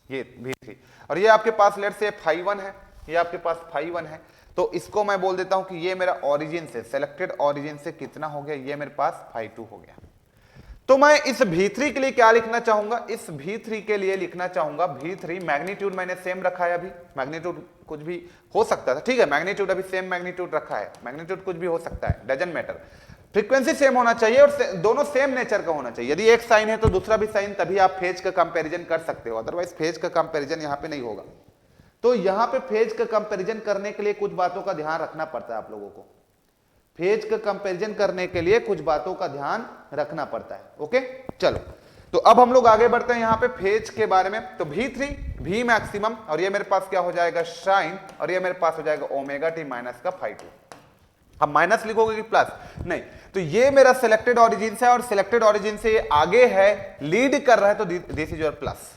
ये V3, और ये आपके पास लेट से φ1 है, ये आपके पास φ1 है। तो इसको मैं बोल देता हूं कि ये मेरा ओरिजिन से, सिलेक्टेड ओरिजिन से कितना हो गया, ये मेरे पास φ2 हो गया। तो मैं इस V3 के लिए क्या लिखना चाहूंगा, इस V3 के लिए लिखना चाहूंगा V3, मैग्नीट्यूड मैंने सेम रखा है, अभी मैग्नीट्यूड कुछ भी हो सकता था, ठीक है, मैग्नीट्यूड अभी सेम मैग्नीट्यूड रखा है, मैग्नीट्यूड कुछ भी हो सकता है, डजंट मैटर, फ्रीक्वेंसी सेम होना चाहिए और दोनों सेम नेचर का होना चाहिए। यदि एक साइन है तो दूसरा भी साइन, तभी आप फेज का कंपैरिजन कर सकते हो, अदरवाइज फेज का कंपैरिजन यहां पे नहीं होगा। तो यहां पे फेज का कंपैरिजन करने के लिए कुछ बातों का ध्यान रखना पड़ता है आप लोगों को, फेज का कंपैरिजन करने के लिए कुछ बातों का ध्यान रखना पड़ता है। ओके, चलो, तो अब हम लोग आगे बढ़ते हैं यहां पे फेज के बारे में। तो V3 V मैक्सिमम, और ये मेरे पास क्या हो जाएगा साइन, और ये मेरे पास हो जाएगा ओमेगा टी माइनस का फाई 2। अब माइनस लिखोगे कि प्लस? नहीं, तो ये मेरा सिलेक्टेड ऑरिजिन से है और सिलेक्टेड ऑरिजिन से ये आगे है, लीड कर रहा है, तो this is your plus.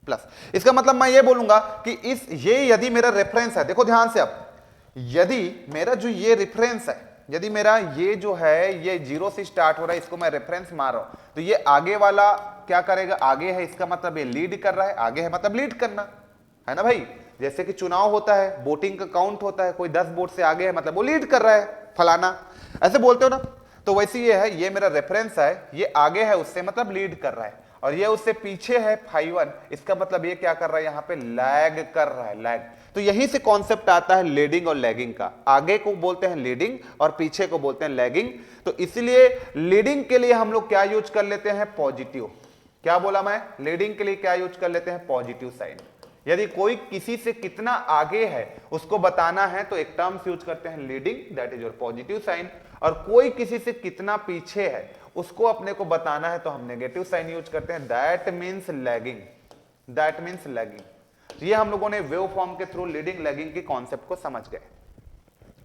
Plus इसका मतलब मैं ये बोलूंगा कि ये यदि मेरा रेफरेंस है, देखो ध्यान से, अब यदि मेरा जो ये रेफरेंस है, यदि मेरा ये जो है ये 0 से स्टार्ट हो रहा है, इसको मैं रेफरेंस मार रहा हूं, तो ये आगे वाला क्या करेगा? आगे है, इसका मतलब ये लीड कर रहा है, आगे है मतलब लीड करना है ना भाई। जैसे कि चुनाव होता है, वोटिंग का काउंट होता है, कोई 10 वोट से आगे है मतलब वो लीड कर रहा है, फलाना, ऐसे बोलते हो ना। तो वैसे ये है, ये मेरा रेफरेंस है, ये आगे है उससे मतलब लीड कर रहा है, और ये उससे पीछे है फाई 1, इसका मतलब ये क्या कर रहा है? यहां पे लैग कर रहा है, लैग। तो यहीं से कॉन्सेप्ट आता है लीडिंग और लैगिंग का। आगे को बोलते हैं लीडिंग और पीछे को बोलते हैं लैगिंग। तो इसलिए लीडिंग के लिए हम लोग क्या यूज कर लेते हैं? पॉजिटिव। क्या बोला मैं? लीडिंग के लिए क्या यूज कर लेते हैं? Positive sign. यदि कोई किसी से कितना आगे है उसको बताना है तो एक टर्म्स यूज करते हैं leading, that is your positive sign. और कोई किसी से कितना पीछे है उसको अपने को बताना है तो हम नेगेटिव साइन यूज करते हैं, that means lagging, that means lagging. ये हम लोगों ने वेव फॉर्म के थ्रू लीडिंग लैगिंग के कॉन्सेप्ट को समझ गए।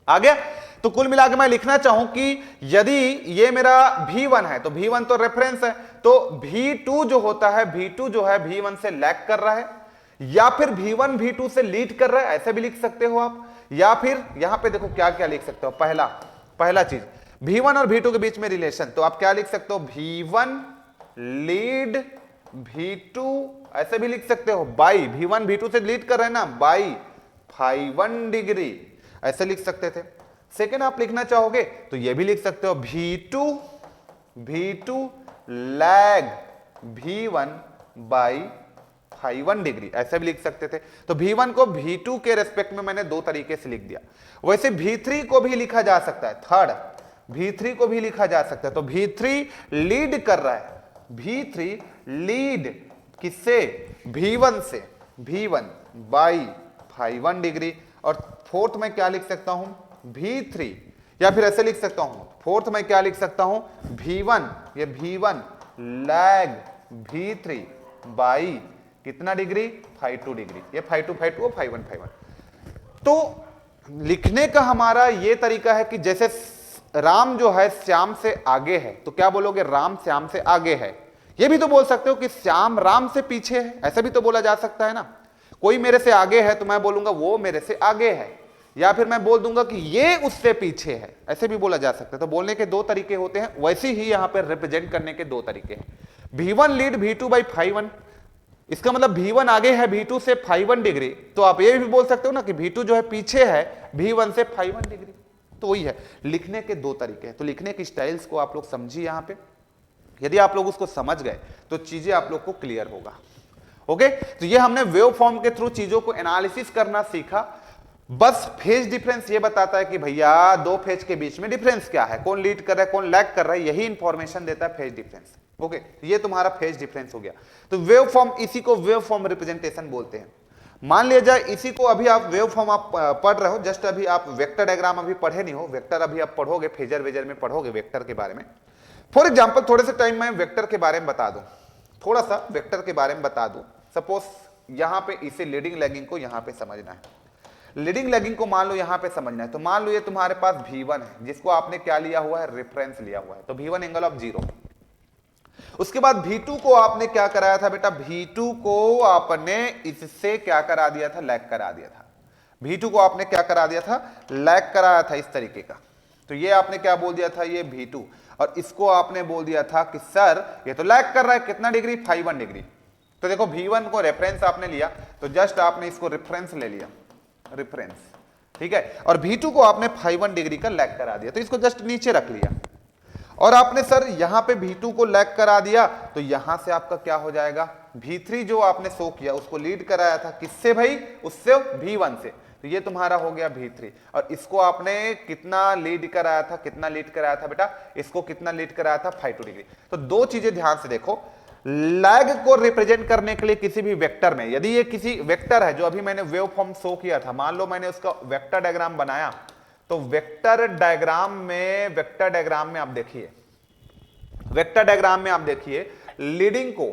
आ गया? तो कुल मिलाकर मैं लिखना चाहूं कि यदि ये मेरा V1 है तो V1 तो रेफरेंस है, तो V2 जो होता है, V2 जो है V1 से लैग कर रहा है, या फिर V1 V2 से लीड कर रहा है, ऐसे भी लिख सकते हो आप। या फिर यहां पे देखो क्या क्या लिख सकते हो। पहला चीज V1 और V2 के बीच में रिलेशन, तो आप क्या लिख सकते हो? V1 लीड V2, ऐसे भी लिख सकते हो, बाई V1 V2 से लीड कर रहे हैं ना, बाई फाई 1 डिग्री, ऐसे लिख सकते थे। सेकेंड आप लिखना चाहोगे तो ये भी लिख सकते हो, V2 lag V1 by phi 1 degree, ऐसे भी लिख सकते थे। तो V1 को V2 के रेस्पेक्ट में मैंने दो तरीके से लिख दिया। वैसे V3 को भी लिखा जा सकता है, थर्ड V3 को भी लिखा जा सकता है। तो V3 लीड कर रहा है, V3 लीड किससे? V1 से, V1 बाई फाई 1 डिग्री। और फोर्थ में क्या लिख सकता हूं? V3, या फिर ऐसे लिख सकता हूं, फोर्थ में क्या लिख सकता हूं? V1, ये V1 लैग V3 बाई कितना डिग्री? Phi 2 degree. ये फाई 2 और फाई 1। तो लिखने का हमारा ये तरीका है कि जैसे राम जो है श्याम से आगे है, तो क्या बोलोगे? राम श्याम से आगे है। ये भी तो बोल सकते हो कि श्याम राम से पीछे है, ऐसा भी तो बोला जा सकता है ना। कोई मेरे से आगे है तो मैं बोलूंगा वो मेरे से आगे है, या फिर मैं बोल दूंगा कि ये उससे पीछे है, ऐसे भी बोला जा सकता है। तो बोलने के दो तरीके होते हैं, वैसे ही यहां पर रिप्रेजेंट करने के दो तरीके हैं। V1 lead V2 by phi 1, इसका मतलब V1 आगे है V2 से फाई 1 डिग्री, तो आप ये भी बोल सकते हो ना कि V2 जो है पीछे है V1 से फाई 1 डिग्री। तो वही है, लिखने के दो तरीके हैं। तो लिखने की स्टाइल्स को आप लोग समझिए यहां पे। यदि आप लोग उसको समझ गए तो चीजें आप लोग को क्लियर होगा। ओके, तो ये हमने वेव फॉर्म के थ्रू चीजों को एनालिसिस करना सीखा। बस फेज डिफरेंस ये बताता है कि भैया दो फेज के बीच में डिफरेंस क्या है, कौन लीड कर रहा है, कौन लैग कर रहा है, यही इंफॉर्मेशन देता है फेज डिफरेंस। ओके, ये तुम्हारा फेज डिफरेंस हो गया। तो वेव फॉर्म, इसी को वेव फॉर्म रिप्रेजेंटेशन बोलते हैं। मान लिया जाए इसी को अभी आप वेव फॉर्म आप पढ़ रहे हो, जस्ट अभी आप वेक्टर डायग्राम अभी पढ़े नहीं हो, वेक्टर अभी आप पढ़ोगे, फेजर वेजर में पढ़ोगे वेक्टर के बारे में। फॉर एग्जाम्पल थोड़े से टाइम में वेक्टर के बारे में बता दूं, थोड़ा सा वेक्टर के बारे में बता दूं। सपोज यहां पे इसे लीडिंग लैगिंग को यहां पे समझना है, लीडिंग लैगिंग को मान लो यहां पे समझना है। तो मान लो ये तुम्हारे पास V1 है जिसको आपने क्या लिया हुआ है? रेफरेंस लिया हुआ है, तो V1 एंगल ऑफ 0। उसके बाद V2 को आपने क्या कराया था बेटा? V2 को आपने इससे क्या करा दिया था? लैग करा दिया था। V2 को आपने क्या करा दिया था? लैग कराया था इस तरीके का। तो ये आपने क्या बोल दिया था? ये V2, और इसको आपने बोल दिया था कि सर ये तो लैग कर रहा है, कितना डिग्री? Phi 1 degree. तो देखो V1 को रेफरेंस आपने लिया, तो जस्ट आपने इसको रेफरेंस ले लिया, रेफरेंस, ठीक है। और V2 को आपने फाई 1 डिग्री का लैग करा दिया, तो इसको जस्ट नीचे रख लिया। और आपने सर यहां पे V2 को लैग करा दिया, तो यहां से आपका क्या हो जाएगा? V3 जो आपने शो किया उसको लीड कराया था, किससे भाई? उससे, V1 से। तो ये तुम्हारा हो गया V3, और इसको आपने कितना लीड कराया था? कितना लीड कराया था बेटा? इसको कितना लीड कराया था? Phi 2 degree. तो दो चीजें ध्यान से देखो, लैग को रिप्रेजेंट करने के लिए किसी भी वेक्टर में, यदि ये किसी वेक्टर है जो अभी मैंने वेव फॉर्म शो किया था, मान लो मैंने उसका वेक्टर डायग्राम बनाया, तो वेक्टर डायग्राम में आप देखिए, वेक्टर डायग्राम में आप देखिए लीडिंग को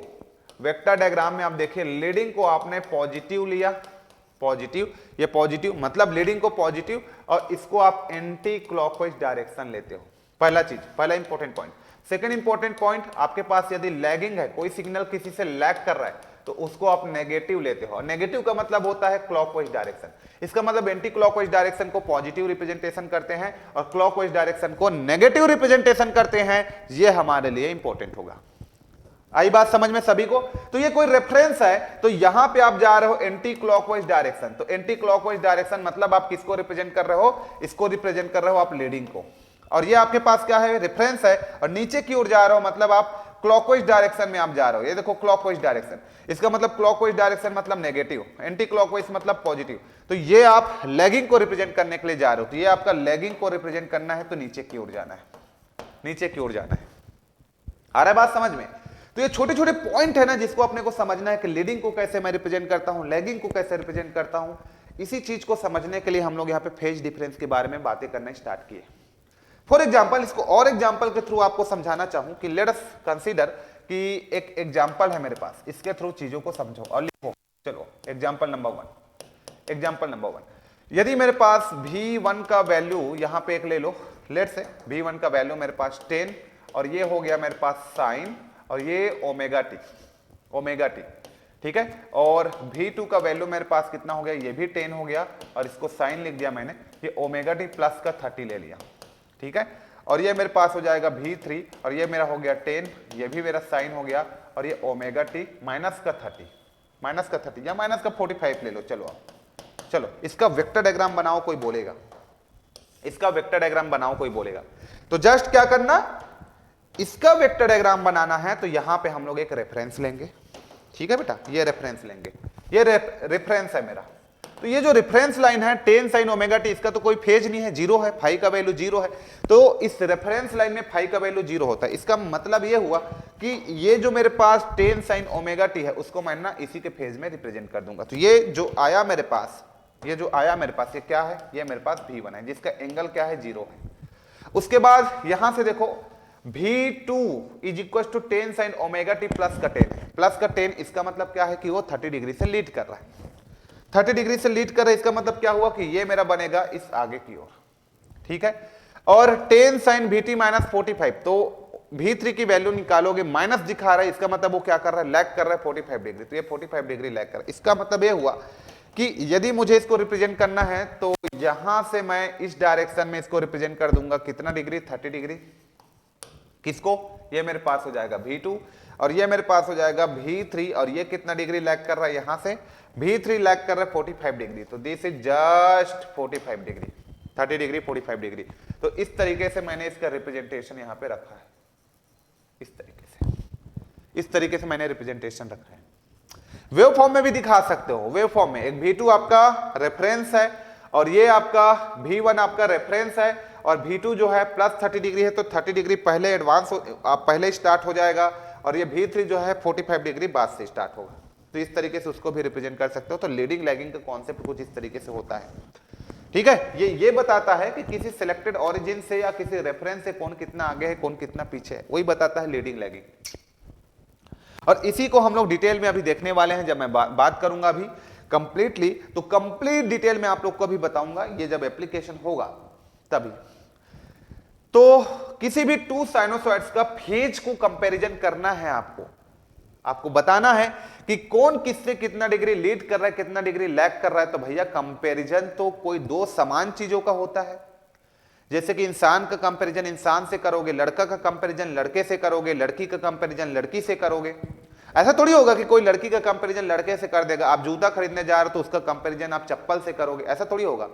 वेक्टर डायग्राम में आप देखिए, लीडिंग को आपने पॉजिटिव लिया, पॉजिटिव, ये पॉजिटिव मतलब लीडिंग को पॉजिटिव, और इसको आप एंटी क्लॉकवाइज डायरेक्शन लेते हो। पहला चीज, पहला important point. Second important point, आपके पास यदि लैगिंग है, कोई सिग्नल किसी से लैग कर रहा है, तो उसको आप नेगेटिव लेते हो। नेगेटिव का मतलब होता है क्लॉकवाइज डायरेक्शन। इसका मतलब एंटी क्लॉकवाइज डायरेक्शन को पॉजिटिव रिप्रेजेंटेशन करते हैं और क्लॉकवाइज डायरेक्शन को नेगेटिव रिप्रेजेंटेशन करते हैं। ये हमारे लिए इंपॉर्टेंट होगा। आई बात समझ में सभी को? तो ये कोई रेफरेंस है, तो यहां पे आप जा रहे हो एंटी क्लॉकवाइज डायरेक्शन, तो एंटी क्लॉकवाइज डायरेक्शन मतलब आप किसको रिप्रेजेंट कर रहे हो? इसको रिप्रेजेंट कर रहे हो आप लीडिंग को। और ये आपके पास क्या है? रेफरेंस है। और नीचे की ओर जा रहे हो मतलब आप क्लॉकवाइज डायरेक्शन में आप जा रहे हो। ये देखो क्लॉकवाइज डायरेक्शन, इसका मतलब क्लॉकवाइज डायरेक्शन मतलब नेगेटिव, एंटी क्लॉकवाइज मतलब पॉजिटिव। तो ये आप लैगिंग को रिप्रेजेंट करने के लिए जा रहे हो। तो ये आपका लैगिंग को रिप्रेजेंट करना है, तो नीचे की ओर जाना है, नीचे की ओर जाना है। आ रहा है बात समझ में? तो ये छोटे छोटे पॉइंट है ना, जिसको अपने को समझना है कि लीडिंग को कैसे मैं रिप्रेजेंट करता हूं, लैगिंग को कैसे रिप्रेजेंट करता हूं। इसी चीज को समझने के लिए हम लोग यहाँ पे फेज डिफरेंस के बारे में बातें करना स्टार्ट किए। फॉर एग्जाम्पल, इसको और एग्जाम्पल के थ्रू आपको समझाना चाहूं कि लेट अस कंसीडर कि एक एग्जाम्पल है मेरे पास, इसके थ्रू चीजों को समझो और लिखो। चलो एग्जाम्पल नंबर 1, एग्जाम्पल नंबर 1, यदि मेरे पास V1 का वैल्यू यहां पे एक ले लो, लेट से V1 का वैल्यू मेरे पास 10, और ये हो गया मेरे पास साइन, और ये ओमेगा टी, ठीक है। और V2 का वैल्यू मेरे पास कितना हो गया? ये भी 10 हो गया, और इसको साइन लिख दिया मैंने, ये ओमेगा टी प्लस का 30 ले लिया, ठीक है। और ये मेरे पास हो जाएगा V3, और ये मेरा हो गया 10, ये भी मेरा साइन हो गया, और ये ओमेगा टी माइनस का 30 या माइनस का 45 ले लो। चलो आप, चलो इसका वेक्टर डायग्राम बनाओ, कोई बोलेगा इसका वेक्टर डायग्राम बनाओ, कोई बोलेगा। तो जस्ट क्या करना, इसका वेक्टर डायग्राम बनाना है, तो यहां पे हम लोग एक रेफरेंस लेंगे, ठीक है बेटा, ये रेफरेंस लेंगे, ये रेफरेंस है मेरा। तो ये जो रेफरेंस लाइन है 10 sin ओमेगा टी, इसका तो कोई फेज नहीं है, जीरो है, फाई का वैल्यू जीरो है। तो इस रेफरेंस लाइन में फाई का वैल्यू जीरो होता है। इसका मतलब ये हुआ कि ये जो मेरे पास 10 sin ओमेगा टी है, उसको मैं ना इसी के फेज में रिप्रेजेंट कर दूंगा। तो ये जो आया मेरे पास, ये क्या है? ये मेरे पास V1 है, जिसका एंगल क्या है? जीरो है। उसके बाद यहां से देखो V2 is equal to 10 sin omega t plus का 10, इसका मतलब क्या है कि वो 30 डिग्री से लीड कर रहा है, 30 डिग्री से लीड कर रहा है। इसका मतलब क्या हुआ कि ये मेरा बनेगा इस आगे की ओर, ठीक है। और 10 sin VT माइनस 45, तो V3 की वैल्यू निकालोगे, माइनस दिखा रहा है, इसका मतलब वो क्या कर रहा है? लैग कर रहा है 45 डिग्री, तो ये 45 डिग्री लैग कर रहा है। इसका मतलब ये हुआ कि यदि मुझे इसको रिप्रेजेंट करना है, तो यहां से मैं इस डायरेक्शन में इसको रिप्रेजेंट कर दूंगा, कितना डिग्री? 30 डिग्री। किसको? ये मेरे पास हो जाएगा V2, और ये मेरे पास हो जाएगा V3, और ये कितना डिग्री लैग कर रहा है? यहां से V3 लैग कर रहा है 45 डिग्री, तो this is just 45 degree, 30 degree 45 degree. तो इस तरीके से मैंने इसका रिप्रेजेंटेशन यहां पे रखा है, इस तरीके से मैंने रिप्रेजेंटेशन रखा है। वेव फॉर्म में भी दिखा सकते हो, वेव फॉर्म में एक V2 आपका रेफरेंस है, और ये आपका V1 आपका रेफरेंस है, और V2 जो है प्लस 30 डिग्री है, तो 30 डिग्री पहले एडवांस पहले स्टार्ट हो जाएगा, और ये V3 जो है 45 डिग्री बाद से स्टार्ट होगा। तो इस तरीके से उसको भी रिप्रेजेंट कर सकते हो। तो लीडिंग लैगिंग का कॉन्सेप्ट कुछ इस तरीके से होता है, ठीक है। ये बताता है कि किसी सिलेक्टेड ओरिजिन से या किसी रेफरेंस से कौन कितना आगे है, कौन कितना पीछे है, वही बताता है लीडिंग लैगिंग। और इसी को हम लोग डिटेल में अभी देखने वाले हैं, जब मैं बात करूंगा अभी कंप्लीटली, तो कंप्लीट डिटेल में आप लोग को भी बताऊंगा, ये जब एप्लीकेशन होगा तभी। तो किसी भी टू साइनोसॉइड्स का फेज को कंपैरिजन करना है, आपको बताना है कि कौन किससे कितना डिग्री लीड कर रहा है, कितना डिग्री लैग कर रहा है। तो भैया कंपैरिजन तो कोई दो समान चीजों का होता है। जैसे कि इंसान का कंपैरिजन इंसान से करोगे, लड़का का कंपैरिजन लड़के से करोगे, लड़की का कंपैरिजन लड़की से करोगे। ऐसा थोड़ी होगा कि कोई लड़की का कंपैरिजन लड़के से कर देगा। आप जूता खरीदने जा रहे हो तो उसका कंपैरिजन आप चप्पल से करोगे, ऐसा थोड़ी होगा।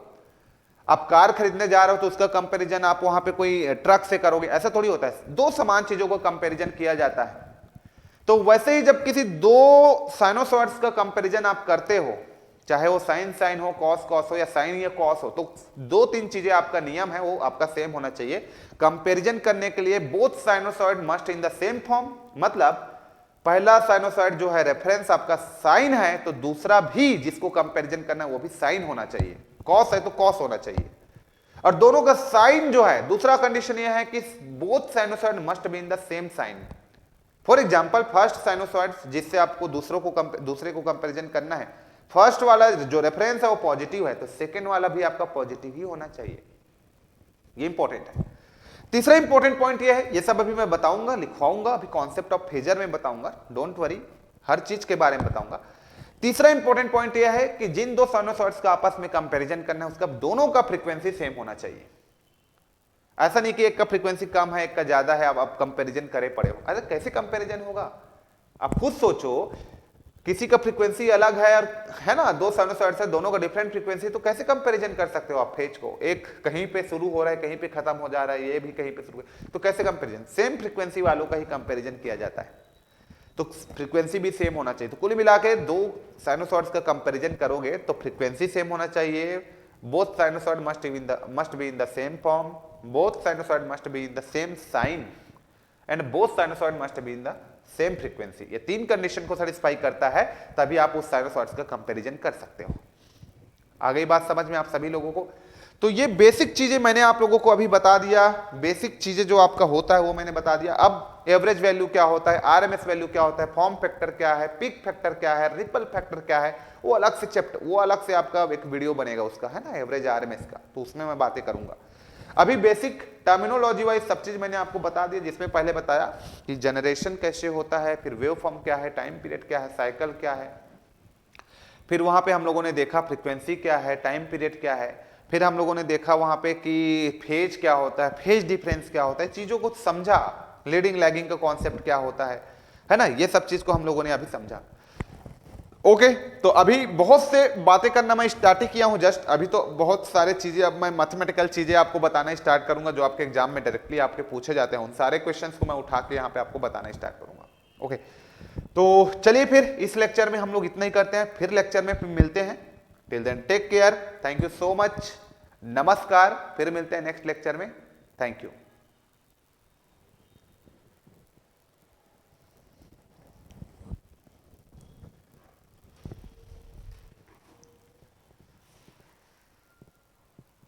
आप कार खरीदने जा रहे हो तो उसका कंपैरिजन आप वहां पे कोई ट्रक से करोगे, ऐसा थोड़ी होता है। दो समान चीजों को कंपैरिजन किया जाता है। तो वैसे ही जब किसी दो साइनोसॉइड्स का कंपैरिजन आप करते हो, चाहे वो साइन साइन हो, कॉस कॉस हो, या साइन या कॉस हो, तो दो तीन चीजें आपका नियम है वो आपका सेम होना चाहिए। कंपैरिजन करने के लिए both sinusoid must in the same form, मतलब पहला साइनोसॉइड जो है रेफरेंस आपका साइन है, तो दूसरा भी जिसको कंपैरिजन करना है वो भी साइन होना चाहिए। कॉस है तो कॉस होना चाहिए, और दोनों का साइन जो है, दूसरा कंडीशन यह है कि both sinusoid must be in the same sign, for example first sinusoids, जिससे आपको दूसरे को कंपेरिजन करना है, फर्स्ट वाला जो रेफरेंस है वो पॉजिटिव है, तो सेकेंड वाला भी आपका पॉजिटिव ही होना चाहिए। ये इंपॉर्टेंट है। तीसरा इंपॉर्टेंट पॉइंट ये है, ये सब अभी मैं बताऊंगा, लिखवाऊंगा, अभी कॉन्सेप्ट ऑफ फेजर में बताऊंगा, डोंट वरी, हर चीज के बारे में बताऊंगा। तीसरा इंपॉर्टेंट पॉइंट यह है कि जिन दो साइनोसॉइड्स का आपस में कंपैरिजन करना है, उसका दोनों का फ्रीक्वेंसी सेम होना चाहिए। ऐसा नहीं कि एक का फ्रीक्वेंसी कम है, एक का ज्यादा है, अब आप कंपैरिजन करे पड़े हो। अरे कैसे कंपैरिजन होगा? आप खुद सोचो, किसी का फ्रीक्वेंसी अलग है और है ना, दो साइनोसॉइड्स है, दोनों का डिफरेंट फ्रीक्वेंसी, तो कैसे कंपैरिजन कर सकते हो आप फेज को? एक कहीं पे शुरू हो रहा है, कहीं पे खत्म हो जा रहा है, ये भी कहीं पे शुरू, तो कैसे कंपैरिजन? सेम फ्रीक्वेंसी वालों का ही कंपैरिजन किया जाता है, तो फ्रीक्वेंसी भी सेम होना चाहिए। तो कुल मिला के दो साइनोसॉइड्स का कंपैरिजन करोगे तो फ्रीक्वेंसी सेम होना चाहिए, both sinusoid must be in the same form, both sinusoid must be in the same sign and both sinusoid must be in the same frequency। ये तीन कंडीशन को सेटिस्फाई करता है, तभी आप उस साइनोसॉइड्स का कंपैरिजन कर सकते हो। आ गई बात समझ में आप सभी लोगों को? तो ये बेसिक चीजें मैंने आप लोगों को अभी बता दिया, बेसिक चीजें जो आपका होता है वो मैंने बता दिया। अब एवरेज वैल्यू क्या होता है, आरएमएस वैल्यू क्या होता है, फॉर्म फैक्टर क्या है, पीक फैक्टर क्या है, रिपल फैक्टर क्या है, वो अलग से चैप्टर, वो अलग से आपका एक वीडियो बनेगा उसका, है ना, एवरेज आरएमएस का, तो उसमें मैं बातें करूंगा। अभी बेसिक टर्मिनोलॉजी वाइज सब चीज मैंने आपको बता दिया, जिसमें पहले बताया कि जनरेशन कैसे होता है, फिर वेव फॉर्म क्या है, टाइम पीरियड क्या है, साइकिल क्या है, फिर वहां पे हम लोगों ने देखा फ्रीक्वेंसी क्या है, टाइम पीरियड क्या है, फिर हम लोगों ने देखा वहां पे कि फेज क्या होता है, फेज डिफरेंस क्या होता है, चीजों को समझा, लीडिंग लैगिंग का कॉन्सेप्ट क्या होता है ना, ये सब चीज को हम लोगों ने अभी समझा। ओके, तो अभी बहुत से बातें करना मैं स्टार्ट ही किया हूं जस्ट, अभी तो बहुत सारे चीजें, अब मैं मैथमेटिकल चीजें आपको बताना स्टार्ट करूंगा, जो आपके एग्जाम में डायरेक्टली आपके पूछे जाते हैं, उन सारे क्वेश्चंस को मैं उठा के यहाँ पे आपको बताना स्टार्ट करूंगा। ओके, तो चलिए फिर इस लेक्चर में हम लोग इतना ही करते हैं, फिर लेक्चर में फिर मिलते हैं। Till then take care, thank you so much, नमस्कार, फिर मिलते हैं नेक्स्ट लेक्चर में, थैंक यू।